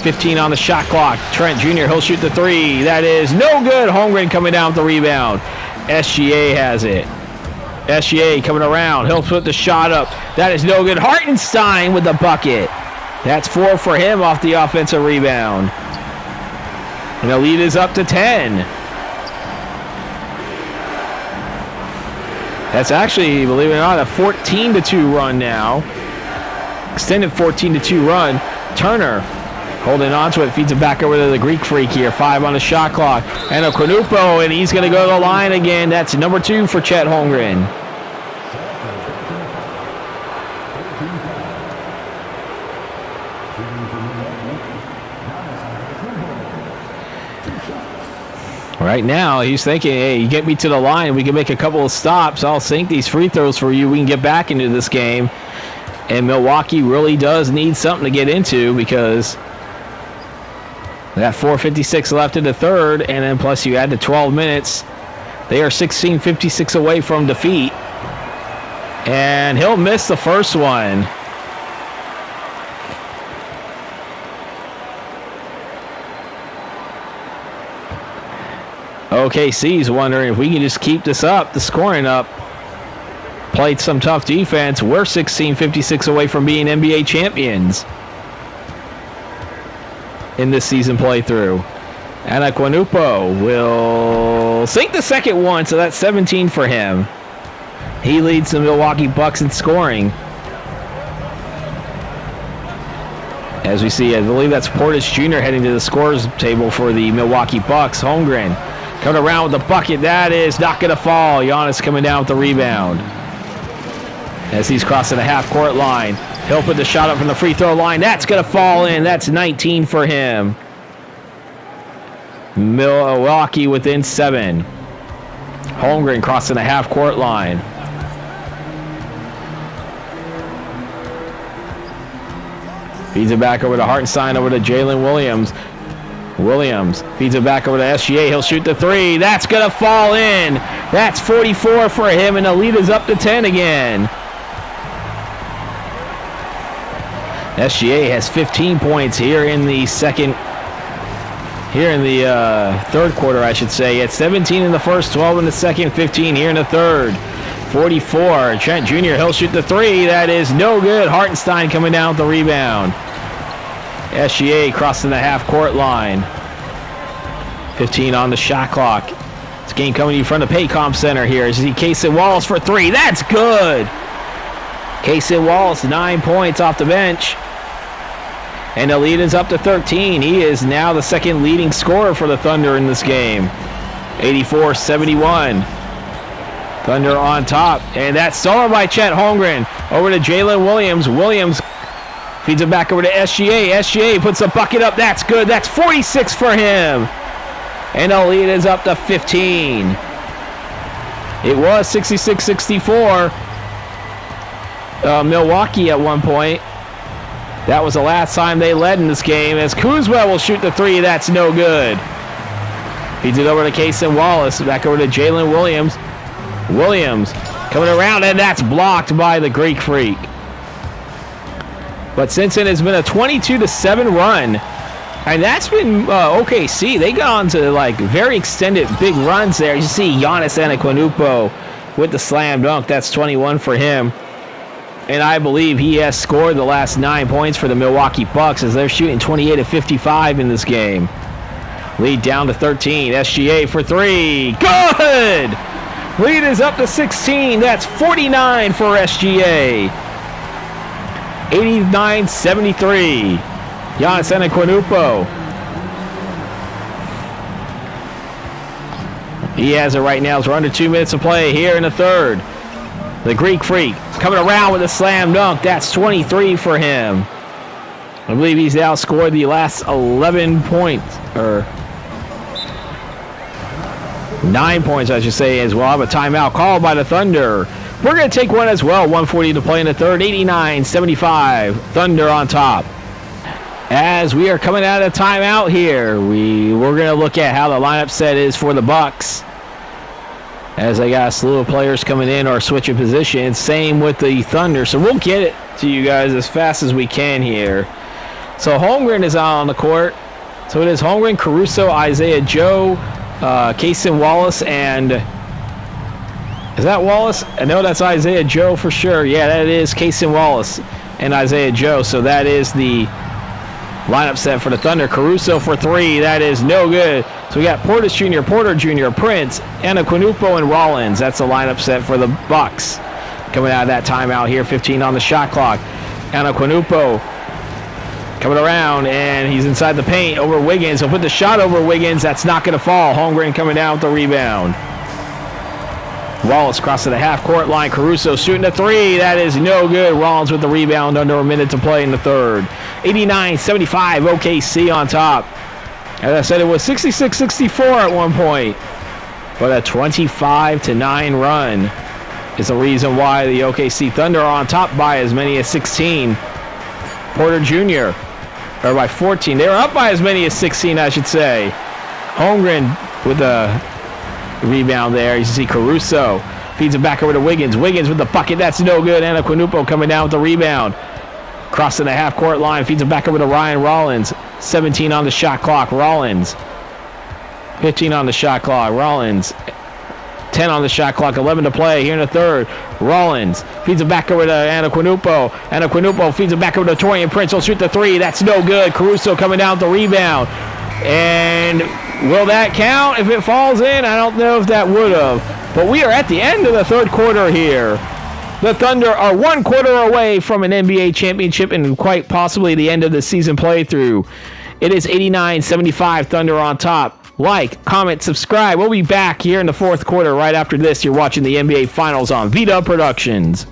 15 on the shot clock. Trent Jr., he'll shoot the 3. That is no good. Holmgren coming down with the rebound. SGA has it. SGA coming around. He'll put the shot up. That is no good. Hartenstein with the bucket. That's 4 for him off the offensive rebound. And the lead is up to 10. That's actually, believe it or not, a 14-2 run now. Extended 14-2 run. Turner holding on to it, feeds it back over to the Greek Freak here. 5 on the shot clock. And Antetokounmpo, and he's going to go to the line again. That's number 2 for Chet Holmgren. Right now, he's thinking, hey, you get me to the line, we can make a couple of stops. I'll sink these free throws for you. We can get back into this game. And Milwaukee really does need something to get into, because they got 4:56 left in the third, and then plus you add the 12 minutes. They are 16:56 away from defeat. And he'll miss the first one. OKC's wondering if we can just keep this up, the scoring up. Played some tough defense. We're 16:56 away from being NBA champions in this season playthrough. Antetokounmpo will sink the second one, so that's 17 for him. He leads the Milwaukee Bucks in scoring. As we see, I believe that's Portis Jr. heading to the scores table for the Milwaukee Bucks. Holmgren coming around with the bucket. That is not going to fall. Giannis coming down with the rebound. as he's crossing the half-court line. He'll put the shot up from the free throw line. That's going to fall in. That's 19 for him. Milwaukee within 7. Holmgren crossing the half-court line. Feeds it back over to Hartenstein, over to Jalen Williams. Williams feeds it back over to SGA. He'll shoot the 3. That's going to fall in. That's 44 for him, and the lead is up to 10 again. SGA has 15 points here in the third quarter, I should say. It's 17 in the first, 12 in the second, 15 here in the third. 44. Trent Jr. He'll shoot the 3. That is no good. Hartenstein coming down with the rebound. SGA crossing the half-court line. 15 on the shot clock. This game coming in front of Paycom Center here. As you see Casey Wallace for 3. That's good. Casey Wallace, 9 points off the bench. And the lead is up to 13. He is now the second leading scorer for the Thunder in this game. 84-71. Thunder on top. And that's stolen by Chet Holmgren. Over to Jalen Williams. Williams feeds it back over to SGA. SGA puts the bucket up. That's good. That's 46 for him. And the lead is up to 15. It was 66-64. Milwaukee at one point. That was the last time they led in this game. As Kuzma will shoot the 3. That's no good. Feeds it over to Casey Wallace. Back over to Jalen Williams. Williams coming around, and that's blocked by the Greek Freak. But since then, it's been a 22-7 run. And that's been OKC. They got on to like very extended big runs there. You see Giannis Antetokounmpo with the slam dunk. That's 21 for him. And I believe he has scored the last 9 points for the Milwaukee Bucks as they're shooting 28 of 55 in this game. Lead down to 13. SGA for 3. Good! Lead is up to 16. That's 49 for SGA. 89-73. Giannis Antetokounmpo. He has it right now. We're under 2 minutes to play here in the third. The Greek Freak coming around with a slam dunk. That's 23 for him. I believe he's now scored the last 11 points. Or 9 points, I should say, as well. Have a timeout called by the Thunder. We're going to take one as well. 1:40 to play in the third. 89-75. Thunder on top. As we are coming out of timeout here, we're going to look at how the lineup set is for the Bucks. As they got a slew of players coming in or switching positions. Same with the Thunder. So we'll get it to you guys as fast as we can here. So Holmgren is out on the court. So it is Holmgren, Caruso, Isaiah Joe, Casey Wallace, and is that Wallace? I know that's Isaiah Joe for sure. Yeah, that is Casey Wallace and Isaiah Joe. So that is the lineup set for the Thunder. Caruso for 3. That is no good. So we got Portis Jr., Porter Jr., Prince, Antetokounmpo, and Rollins. That's the lineup set for the Bucks. Coming out of that timeout here, 15 on the shot clock. Antetokounmpo coming around, and he's inside the paint over Wiggins. He'll put the shot over Wiggins. That's not going to fall. Holmgren coming down with the rebound. Wallace crossing the half-court line. Caruso shooting a 3. That is no good. Rollins with the rebound under a minute to play in the third. 89-75, OKC on top. As I said, it was 66-64 at one point. But a 25-9 run is the reason why the OKC Thunder are on top by as many as 16. Porter Jr. or by 14. They were up by as many as 16, I should say. Holmgren with the rebound there. You see Caruso feeds it back over to Wiggins. Wiggins with the bucket. That's no good. Antetokounmpo coming down with the rebound. Crossing the half-court line. Feeds it back over to Ryan Rollins. 17 on the shot clock. Rollins. 15 on the shot clock. Rollins. 10 on the shot clock. 11 to play here in the third. Rollins feeds it back over to Antetokounmpo. Antetokounmpo feeds it back over to Taurean Prince. He'll shoot the 3. That's no good. Caruso coming down with the rebound. And will that count if it falls in? I don't know if that would have. But we are at the end of the third quarter here. The Thunder are 1 quarter away from an NBA championship and quite possibly the end of the season playthrough. It is 89-75, Thunder on top. Like, comment, subscribe. We'll be back here in the fourth quarter right after this. You're watching the NBA Finals on vdubproductions.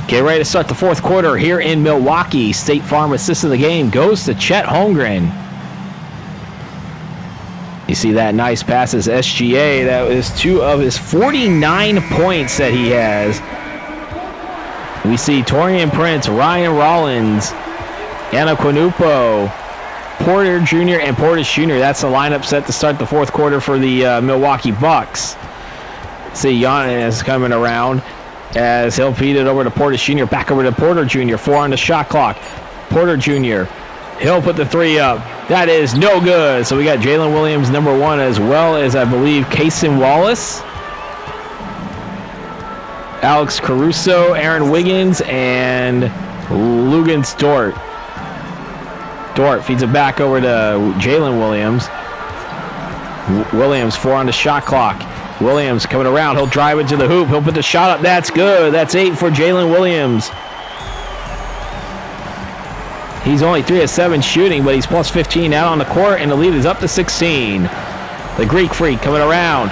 Get ready to start the fourth quarter here in Milwaukee. State Farm assist of the game goes to Chet Holmgren. You see that nice pass as SGA. That was 2 of his 49 points that he has. We see Taurean Prince, Ryan Rollins, Anna Quinupo, Porter Jr. and Portis Jr. That's the lineup set to start the fourth quarter for the Milwaukee Bucks. See Giannis coming around as he'll feed it over to Portis Jr. Back over to Porter Jr. 4 on the shot clock. Porter Jr. He'll put the 3 up. That is no good. So we got Jalen Williams, number 1, as well as, I believe, Cason Wallace, Alex Caruso, Aaron Wiggins, and Luguentz Dort. Dort feeds it back over to Jalen Williams. Williams, 4 on the shot clock. Williams coming around. He'll drive it to the hoop. He'll put the shot up. That's good. That's 8 for Jalen Williams. He's only 3 of 7 shooting, but he's plus 15 out on the court, and the lead is up to 16. The Greek Freak coming around,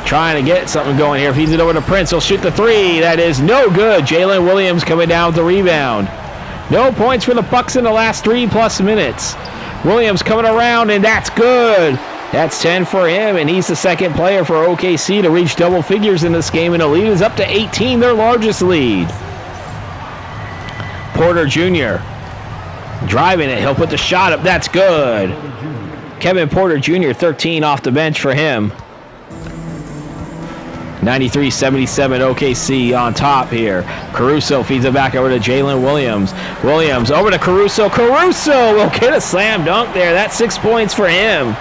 trying to get something going here. Feeds it over to Prince. He'll shoot the 3. That is no good. Jalen Williams coming down with the rebound. No points for the Bucks in the last 3+ minutes. Williams coming around, and that's good. That's 10 for him, and he's the second player for OKC to reach double figures in this game, and the lead is up to 18, their largest lead. Porter Jr. driving it. He'll put the shot up. That's good. Kevin Porter Jr., 13 off the bench for him. 93-77 OKC on top here. Caruso feeds it back over to Jalen Williams. Williams over to Caruso. Caruso will get a slam dunk there. That's 6 points for him.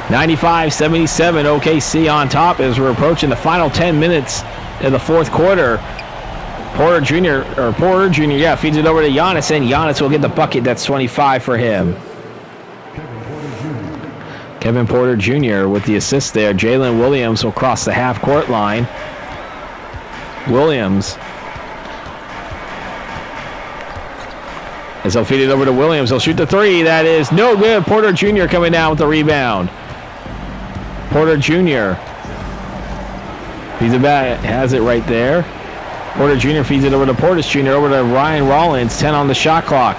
95-77 OKC on top as we're approaching the final 10 minutes in the fourth quarter. Porter Jr. feeds it over to Giannis, and Giannis will get the bucket. That's 25 for him. Kevin Porter Jr. with the assist there. Jalen Williams will cross the half-court line. Williams. As he'll feed it over to Williams, he'll shoot the 3. That is no good. Porter Jr. coming down with the rebound. Porter Jr. feeds it back, has it right there. Porter Jr. feeds it over to Portis Jr. over to Ryan Rollins, 10 on the shot clock.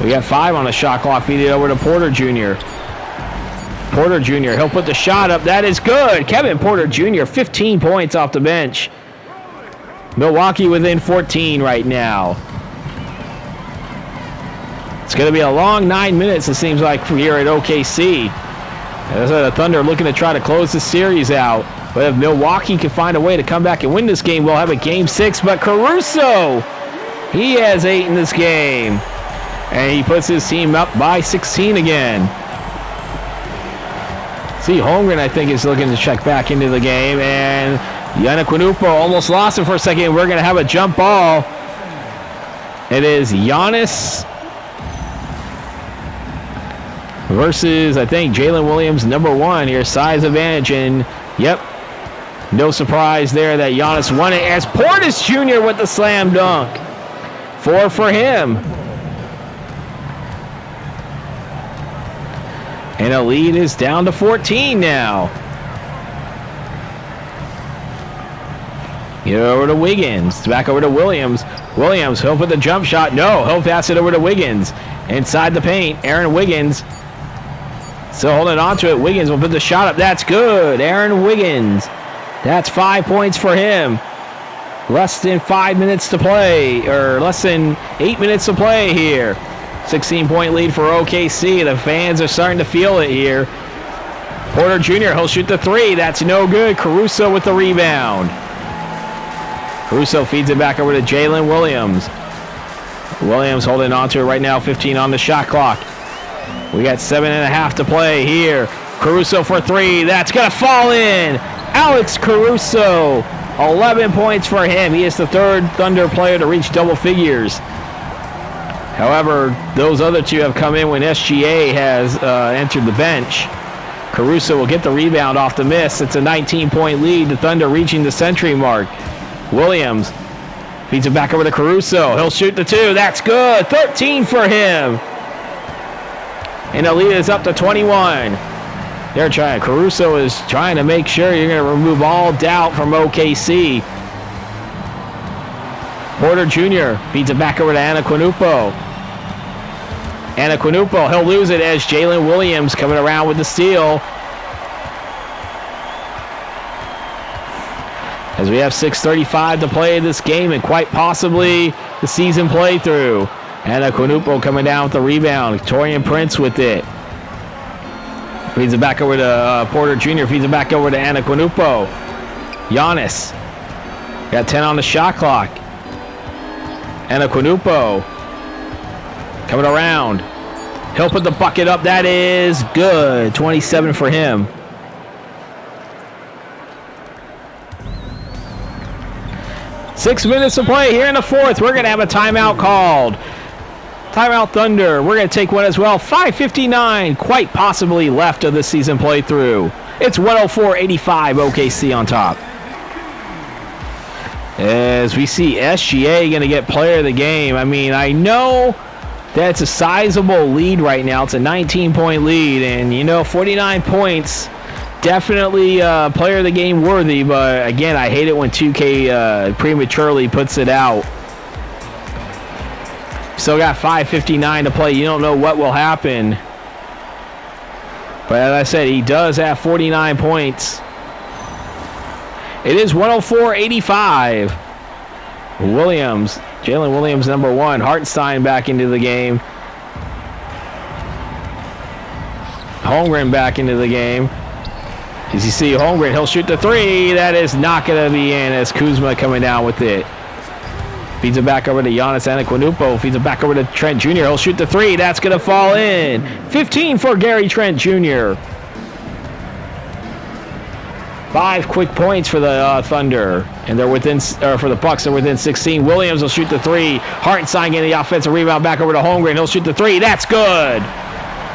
We got 5 on the shot clock. Feed it over to Porter Jr. Porter Jr. He'll put the shot up. That is good. Kevin Porter Jr. 15 points off the bench. Milwaukee within 14 right now. It's going to be a long 9 minutes, it seems like, here at OKC. As the Thunder looking to try to close the series out. But if Milwaukee can find a way to come back and win this game, we'll have a Game 6. But Caruso, he has 8 in this game. And he puts his team up by 16 again. See, Holmgren, I think, is looking to check back into the game. And Anna Quinupo almost lost him for a second. We're going to have a jump ball. It is Giannis versus, I think, Jalen Williams, number 1 here. Size advantage. And, yep, no surprise there that Giannis won it as Portis Jr. with the slam dunk. 4 for him. And the lead is down to 14 now. Get over to Wiggins. Back over to Williams. Williams, he'll put the jump shot. No, he'll pass it over to Wiggins. Inside the paint, Aaron Wiggins. Still holding on to it. Wiggins will put the shot up. That's good. Aaron Wiggins. That's 5 points for him. Less than 5 minutes to play, or less than 8 minutes to play here. 16-point lead for OKC. The fans are starting to feel it here. Porter Jr., he'll shoot the 3. That's no good. Caruso with the rebound. Caruso feeds it back over to Jalen Williams. Williams holding on to it right now. 15 on the shot clock. We got 7.5 to play here. Caruso for 3. That's going to fall in. Alex Caruso. 11 points for him. He is the 3rd Thunder player to reach double figures. However, those other 2 have come in when SGA has entered the bench. Caruso will get the rebound off the miss. It's a 19-point lead. The Thunder reaching the century mark. Williams feeds it back over to Caruso. He'll shoot the 2. That's good. 13 for him. And the lead is up to 21. Caruso is trying to make sure you're going to remove all doubt from OKC. Porter Jr. feeds it back over to Antetokounmpo. Antetokounmpo, he'll lose it as Jalen Williams coming around with the steal. As we have 6:35 to play in this game and quite possibly the season playthrough. Antetokounmpo coming down with the rebound. Taurean Prince with it. Feeds it back over to Porter Jr. Feeds it back over to Antetokounmpo. Giannis. Got 10 on the shot clock. Antetokounmpo coming around. He'll put the bucket up. That is good. 27 for him. Six minutes to play here in the fourth. We're going to have a timeout called. Timeout Thunder. We're going to take one as well. 5:59 quite possibly left of the season playthrough. It's 104-85 OKC on top. As we see SGA going to get player of the game. I mean, I know that's a sizable lead right now. It's a 19-point lead. And, 49 points, definitely player of the game worthy. But, again, I hate it when 2K prematurely puts it out. Still got 5:59 to play. You don't know what will happen. But as I said, he does have 49 points. It is 104-85. Williams, Jalen Williams, number one. Hartenstein back into the game. Holmgren back into the game. As you see, Holmgren, he'll shoot the three. That is not going to be in as Kuzma coming down with it. Feeds it back over to Giannis Antetokounmpo. Feeds it back over to Trent Jr. He'll shoot the three. That's going to fall in. 15 for Gary Trent Jr. 5 quick points for the Thunder. And they're within, for the Bucks, they're within 16. Williams will shoot the three. Hartenstein getting the offensive rebound back over to Holmgren. He'll shoot the three. That's good.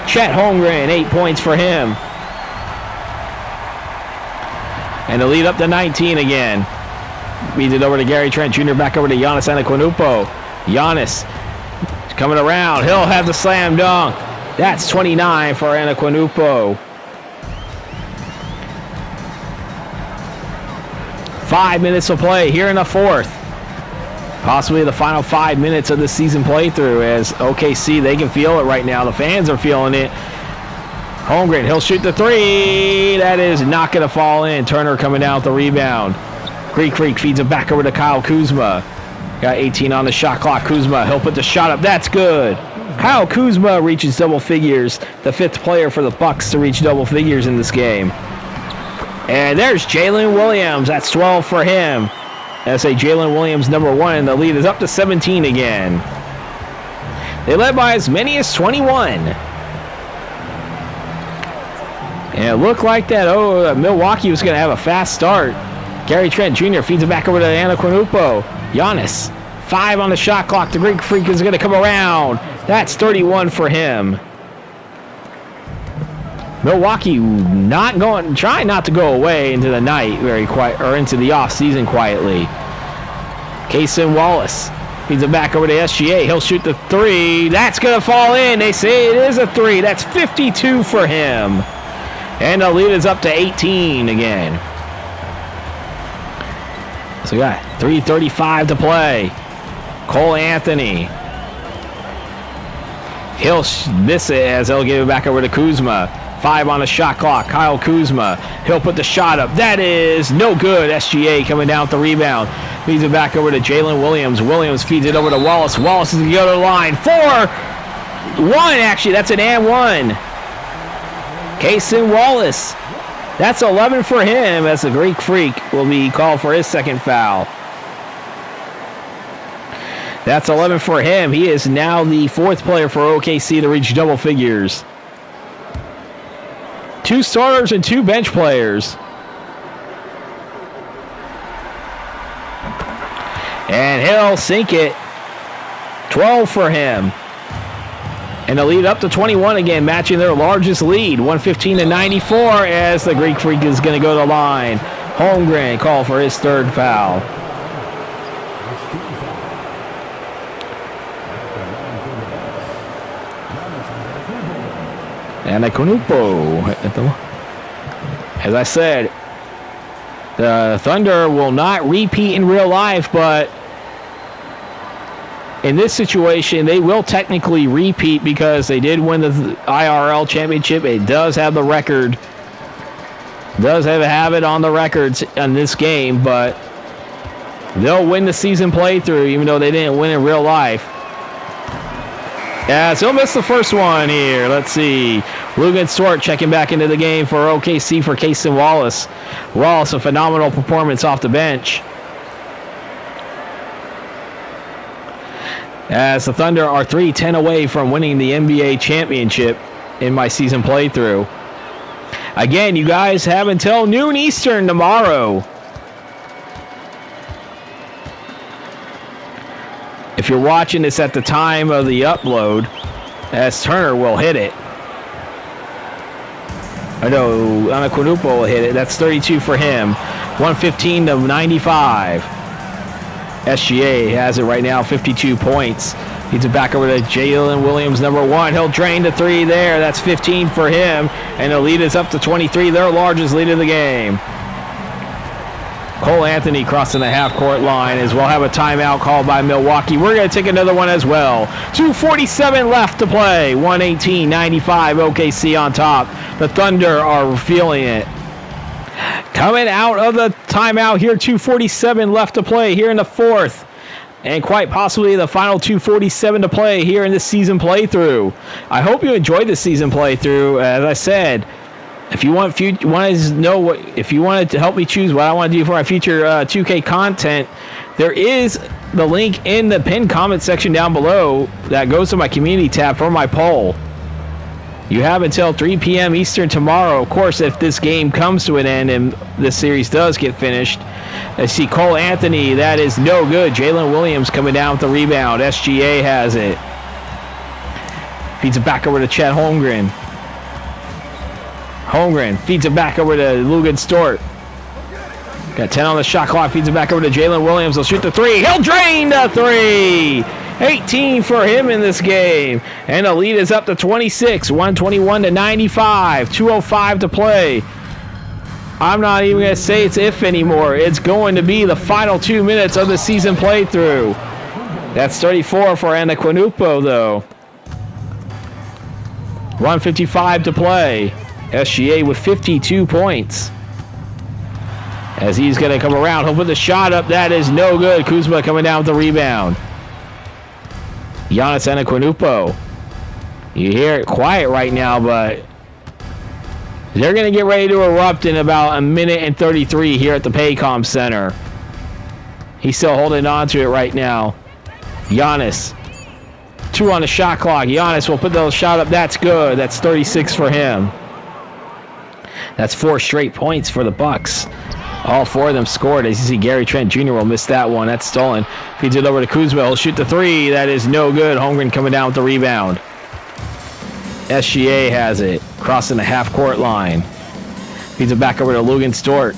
Chet Holmgren, 8 points for him. And the lead up to 19 again. Feeds it over to Gary Trent Jr. Back over to Giannis Antetokounmpo. Giannis coming around. He'll have the slam dunk. That's 29 for Antetokounmpo. 5 minutes to play here in the fourth. Possibly the final 5 minutes of the season playthrough as OKC, they can feel it right now. The fans are feeling it. Holmgren, he'll shoot the three. That is not going to fall in. Turner coming down with the rebound. Greek Freak feeds it back over to Kyle Kuzma. Got 18 on the shot clock. Kuzma, he'll put the shot up. That's good. Kyle Kuzma reaches double figures. The 5th player for the Bucks to reach double figures in this game. And there's Jalen Williams. That's 12 for him. I say Jalen Williams, number one, and the lead is up to 17 again. They led by as many as 21. And it looked like that Milwaukee was going to have a fast start. Gary Trent Jr. feeds it back over to Antetokounmpo. Giannis, 5 on the shot clock. The Greek Freak is going to come around. That's 31 for him. Milwaukee trying not to go away into the night very quiet, or into the off season quietly. Cason Wallace feeds it back over to SGA. He'll shoot the three. That's going to fall in. They say it is a three. That's 52 for him. And the lead is up to 18 again. So we got 3:35 to play. Cole Anthony. He'll miss it as they'll give it back over to Kuzma. 5 on the shot clock. Kyle Kuzma. He'll put the shot up. That is no good. SGA coming down with the rebound. Feeds it back over to Jalen Williams. Williams feeds it over to Wallace. Wallace is going to go to the line. 4-1, actually. That's an and one. Cason Wallace. That's 11 for him as the Greek Freak will be called for his second foul. That's 11 for him. He is now the 4th player for OKC to reach double figures. 2 starters and 2 bench players. And he'll sink it. 12 for him. And the lead up to 21 again, matching their largest lead, 115-94, as the Greek Freak is going to go to the line. Holmgren called for his 3rd foul. Antetokounmpo at the line. As I said, the Thunder will not repeat in real life, but in this situation, they will technically repeat because they did win the IRL championship. It does have the record, does have it on the records in this game, but they'll win the season playthrough even though they didn't win in real life. Yeah, so he'll miss the first one here. Let's see. Lugan Stewart checking back into the game for OKC for Cason Wallace. Wallace, a phenomenal performance off the bench. As the Thunder are 3-10 away from winning the NBA championship in my season playthrough. Again, you guys have until noon Eastern tomorrow. If you're watching this at the time of the upload, as Turner will hit it. I know Anaquanupo will hit it. That's 32 for him. 115 to 95. SGA has it right now, 52 points. He's back over to Jalen Williams, number 1. He'll drain the 3 there. That's 15 for him. And the lead is up to 23, their largest lead of the game. Cole Anthony crossing the half-court line as we'll have a timeout called by Milwaukee. We're going to take another one as well. 2:47 left to play. 118-95 OKC on top. The Thunder are feeling it. Coming out of the timeout here, 2:47 left to play here in the fourth. And quite possibly the final 2:47 to play here in this season playthrough. I hope you enjoyed this season playthrough. As I said, if you want to know what, if you wanted to help me choose what I want to do for my future 2K content, there is the link in the pinned comment section down below that goes to my community tab for my poll. You have until 3 p.m. Eastern tomorrow. Of course, if this game comes to an end and this series does get finished. I see Cole Anthony. That is no good. Jalen Williams coming down with the rebound. SGA has it. Feeds it back over to Chet Holmgren. Holmgren feeds it back over to Lugan Stewart. Got 10 on the shot clock. Feeds it back over to Jalen Williams. He'll shoot the 3. He'll drain the 3. 18 for him in this game. And the lead is up to 26. 121 to 95. 2:05 to play. I'm not even going to say it's if anymore. It's going to be the final 2 minutes of the season playthrough. That's 34 for Anaquanupo, though. 1:55 to play. SGA with 52 points. As he's going to come around, he'll put the shot up. That is no good. Kuzma coming down with the rebound. Giannis Anaquanupo. You hear it quiet right now, but they're going to get ready to erupt in about 1:33 here at the Paycom Center. He's still holding on to it right now. Giannis. 2 on the shot clock. Giannis will put the shot up. That's good. That's 36 for him. That's 4 straight points for the Bucks. All 4 of them scored. As you see, Gary Trent Jr. will miss that one. That's stolen. Feeds it over to Kuzma. He'll shoot the 3. That is no good. Holmgren coming down with the rebound. SGA has it. Crossing the half-court line. Feeds it back over to Lugan Stewart.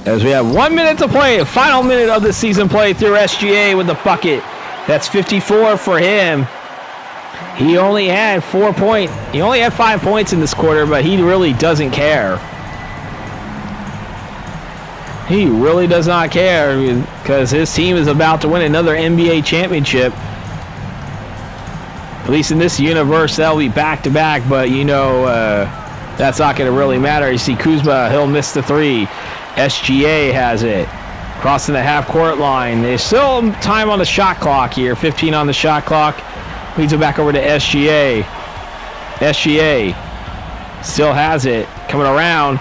As we have 1 minute to play. Final minute of the season play through SGA with the bucket. That's 54 for him. He only had 4 points. He only had 5 points in this quarter, but he really doesn't care. He really does not care because his team is about to win another NBA championship. At least in this universe, that'll be back-to-back, but you know that's not going to really matter. You see Kuzma, he'll miss the 3. SGA has it. Crossing the half-court line. There's still time on the shot clock here. 15 on the shot clock. Leads it back over to SGA. SGA still has it. Coming around.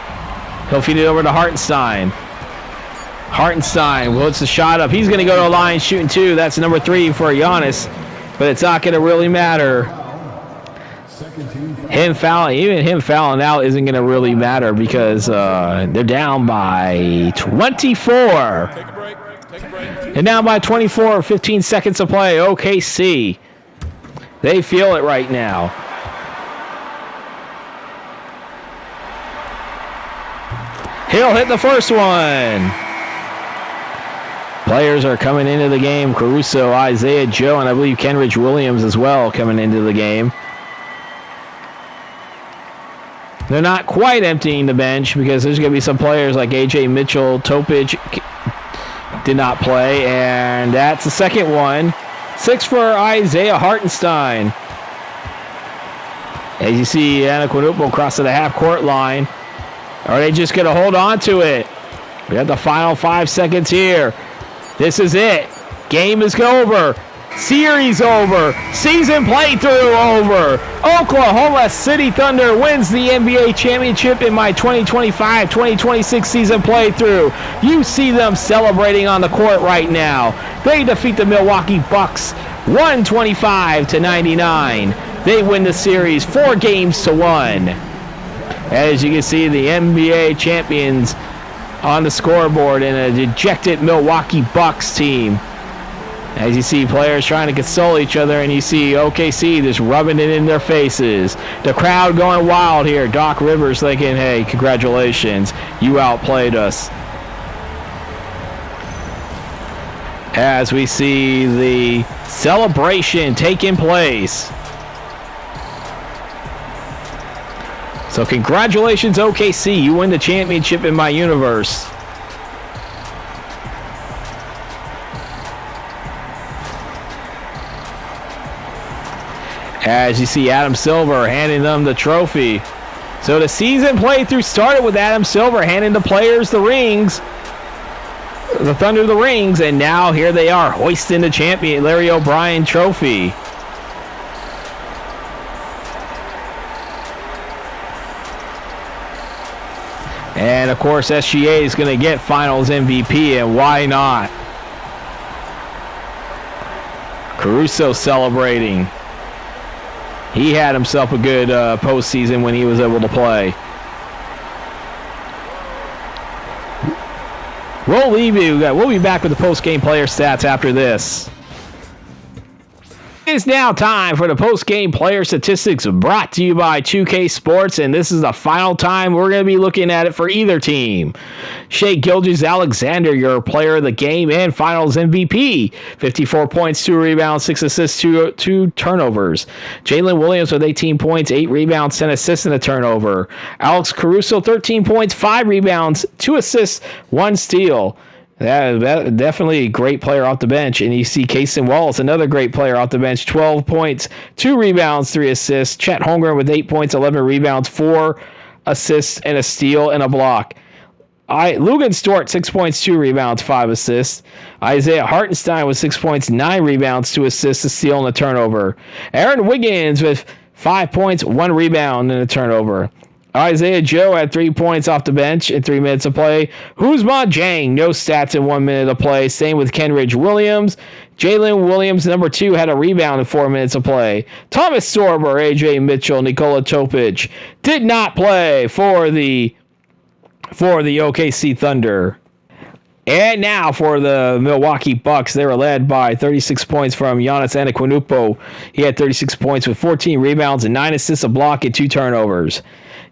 He'll feed it over to Hartenstein. Hartenstein puts the shot up. He's going to go to the line shooting 2. That's number 3 for Giannis. But it's not going to really matter. Even him fouling out isn't going to really matter because they're down by 24. They're down by 24. 15 seconds to play. OKC. They feel it right now. He'll hit the first one. Players are coming into the game. Caruso, Isaiah Joe, and I believe Kenrich Williams as well coming into the game. They're not quite emptying the bench because there's going to be some players like A.J. Mitchell, Topich did not play, and that's the second one. 6 for Isaiah Hartenstein. As you see, Anaquanupo cross to the half-court line. Are they just going to hold on to it? We have the final 5 seconds here. This is it. Game is over. Series over. Season playthrough over. Oklahoma City Thunder wins the NBA championship in my 2025-2026 season playthrough. You see them celebrating on the court right now. They defeat the Milwaukee Bucks 125-99. They win the series 4-1. As you can see, the NBA champions on the scoreboard in a dejected Milwaukee Bucks team. As you see players trying to console each other, and you see OKC just rubbing it in their faces. The crowd going wild here. Doc Rivers thinking, hey, congratulations, you outplayed us. As we see the celebration taking place. So congratulations, OKC. You win the championship in my universe. As you see Adam Silver handing them the trophy. So the season playthrough started with Adam Silver handing the players the rings. The Thunder the rings. And now here they are hoisting the champion Larry O'Brien trophy. And of course SGA is going to get finals MVP, and why not? Caruso celebrating. He had himself a good postseason when he was able to play. We'll be back with the post-game player stats after this. It's now time for the post-game player statistics brought to you by 2K Sports, and this is the final time we're going to be looking at it for either team. Shai Gilgeous-Alexander, your player of the game and finals MVP. 54 points, 2 rebounds, 6 assists, 2 turnovers. Jalen Williams with 18 points, 8 rebounds, 10 assists, and a turnover. Alex Caruso, 13 points, 5 rebounds, 2 assists, 1 steal. That definitely a great player off the bench. And you see Cason Wallace, another great player off the bench. 12 points, 2 rebounds, 3 assists. Chet Holmgren with 8 points, 11 rebounds, 4 assists, and a steal and a block. Lugenstort, 6 points, 2 rebounds, 5 assists. Isaiah Hartenstein with 6 points, 9 rebounds, 2 assists, a steal, and a turnover. Aaron Wiggins with 5 points, 1 rebound, and a turnover. Isaiah Joe had 3 points off the bench in 3 minutes of play. Ousmane Dieng, no stats in 1 minute of play. Same with Kenrich Williams. Jalen Williams, number 2, had a rebound in 4 minutes of play. Thomas Sorber, A.J. Mitchell, Nikola Topic did not play for the OKC Thunder. And now for the Milwaukee Bucks, they were led by 36 points from Giannis Antetokounmpo. He had 36 points with 14 rebounds and 9 assists, a block, and 2 turnovers.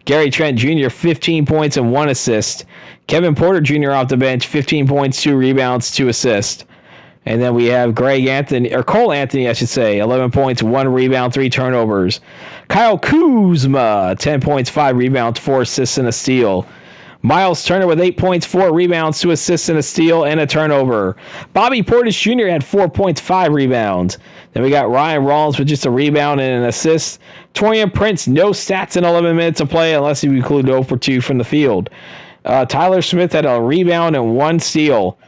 Gary Trent Jr., 15 points and 1 assist. Kevin Porter Jr. off the bench, 15 points, 2 rebounds, 2 assists. And then we have Cole Anthony, 11 points, 1 rebound, 3 turnovers. Kyle Kuzma, 10 points, 5 rebounds, 4 assists, and a steal. Miles Turner with 8 points, 4 rebounds, 2 assists, and a steal, and a turnover. Bobby Portis Jr. had 4 points, 5 rebounds. Then we got Ryan Rollins with just a rebound and an assist. Taurean Prince, no stats in 11 minutes of play unless you include 0 for 2 from the field. Tyler Smith had a rebound and 1 steal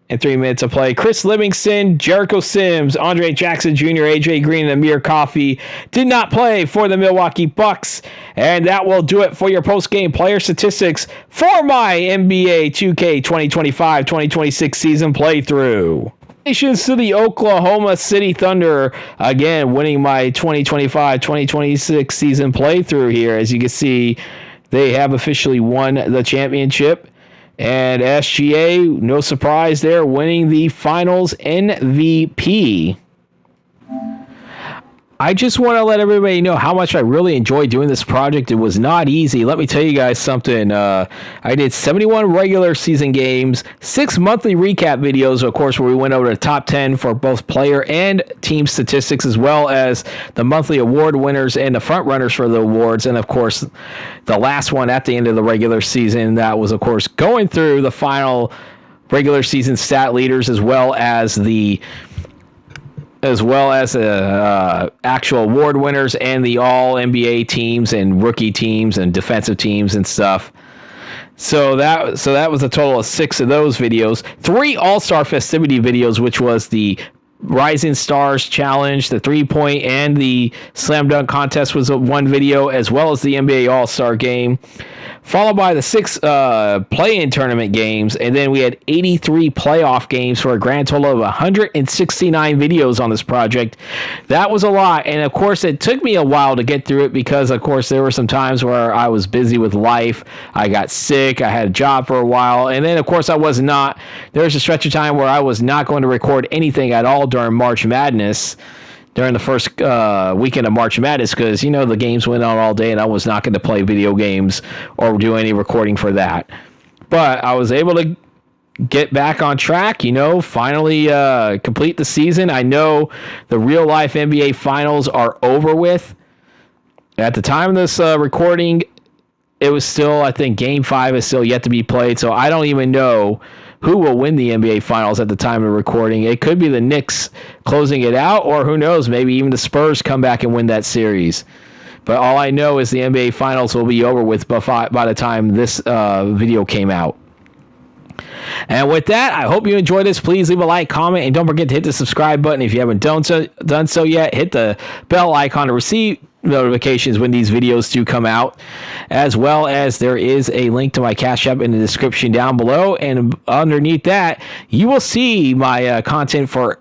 in 3 minutes of play. Chris Livingston, Jericho Sims, Andre Jackson Jr., AJ Green, and Amir Coffey did not play for the Milwaukee Bucks. And that will do it for your post-game player statistics for my NBA 2K26 season playthrough. Congratulations to the Oklahoma City Thunder, again winning my 2025-2026 season playthrough here. As you can see, they have officially won the championship. And SGA, no surprise there, winning the finals MVP. I just want to let everybody know how much I really enjoyed doing this project. It was not easy. Let me tell you guys something. I did 71 regular season games, 6 monthly recap videos, of course, where we went over the top 10 for both player and team statistics, as well as the monthly award winners and the front runners for the awards. And, of course, the last one at the end of the regular season, that was, of course, going through the final regular season stat leaders, as well as actual award winners and the all NBA teams and rookie teams and defensive teams and stuff. So that was a total of 6 of those videos. 3 All-Star festivity videos, which was the Rising Stars Challenge, the 3-point and the Slam Dunk Contest was one video, as well as the NBA All-Star Game, followed by the 6 play-in tournament games, and then we had 83 playoff games for a grand total of 169 videos on this project. That was a lot, and of course it took me a while to get through it because, of course, there were some times where I was busy with life. I got sick, I had a job for a while, and then, of course, there was a stretch of time where I was not going to record anything at all during March Madness, during the first weekend of March Madness, because, the games went on all day and I was not going to play video games or do any recording for that. But I was able to get back on track, finally complete the season. I know the real-life NBA Finals are over with. At the time of this recording, it was still, I think, Game 5 is still yet to be played, so I don't even know who will win the NBA Finals at the time of recording. It could be the Knicks closing it out, or who knows, maybe even the Spurs come back and win that series. But all I know is the NBA Finals will be over with by the time this video came out. And with that, I hope you enjoyed this. Please leave a like, comment, and don't forget to hit the subscribe button if you haven't done so yet. Hit the bell icon to receive notifications when these videos do come out, as well as there is a link to my Cash App in the description down below, and underneath that you will see my content for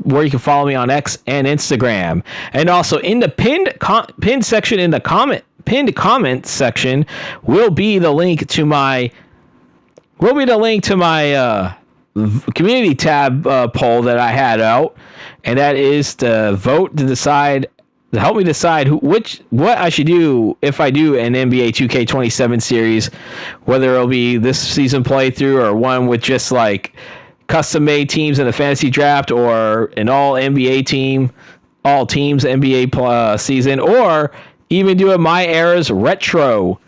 where you can follow me on X and Instagram, and also in the pinned section in the pinned comment section will be the link to my community tab poll that I had out, and that is to vote to help me decide what I should do if I do an NBA 2K27 series, whether it'll be this season playthrough or one with just like custom-made teams in a fantasy draft, or an all NBA team, all teams NBA season, or even do a My Era's retro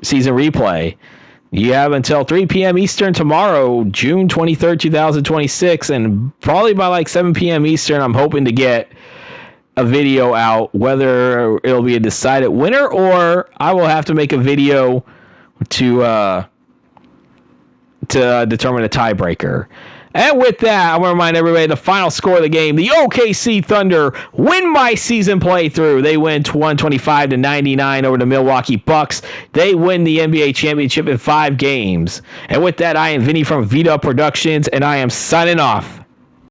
season replay. You have until 3 p.m. Eastern tomorrow, June 23rd, 2026, and probably by like 7 p.m. Eastern, I'm hoping to get a video out, whether it'll be a decided winner or I will have to make a video to determine a tiebreaker. And with that, I want to remind everybody the final score of the game. The OKC Thunder win my season playthrough. They win 125-99 over the Milwaukee Bucks. They win the NBA championship in 5 games. And with that, I am Vinny from vdubproductions, and I am signing off.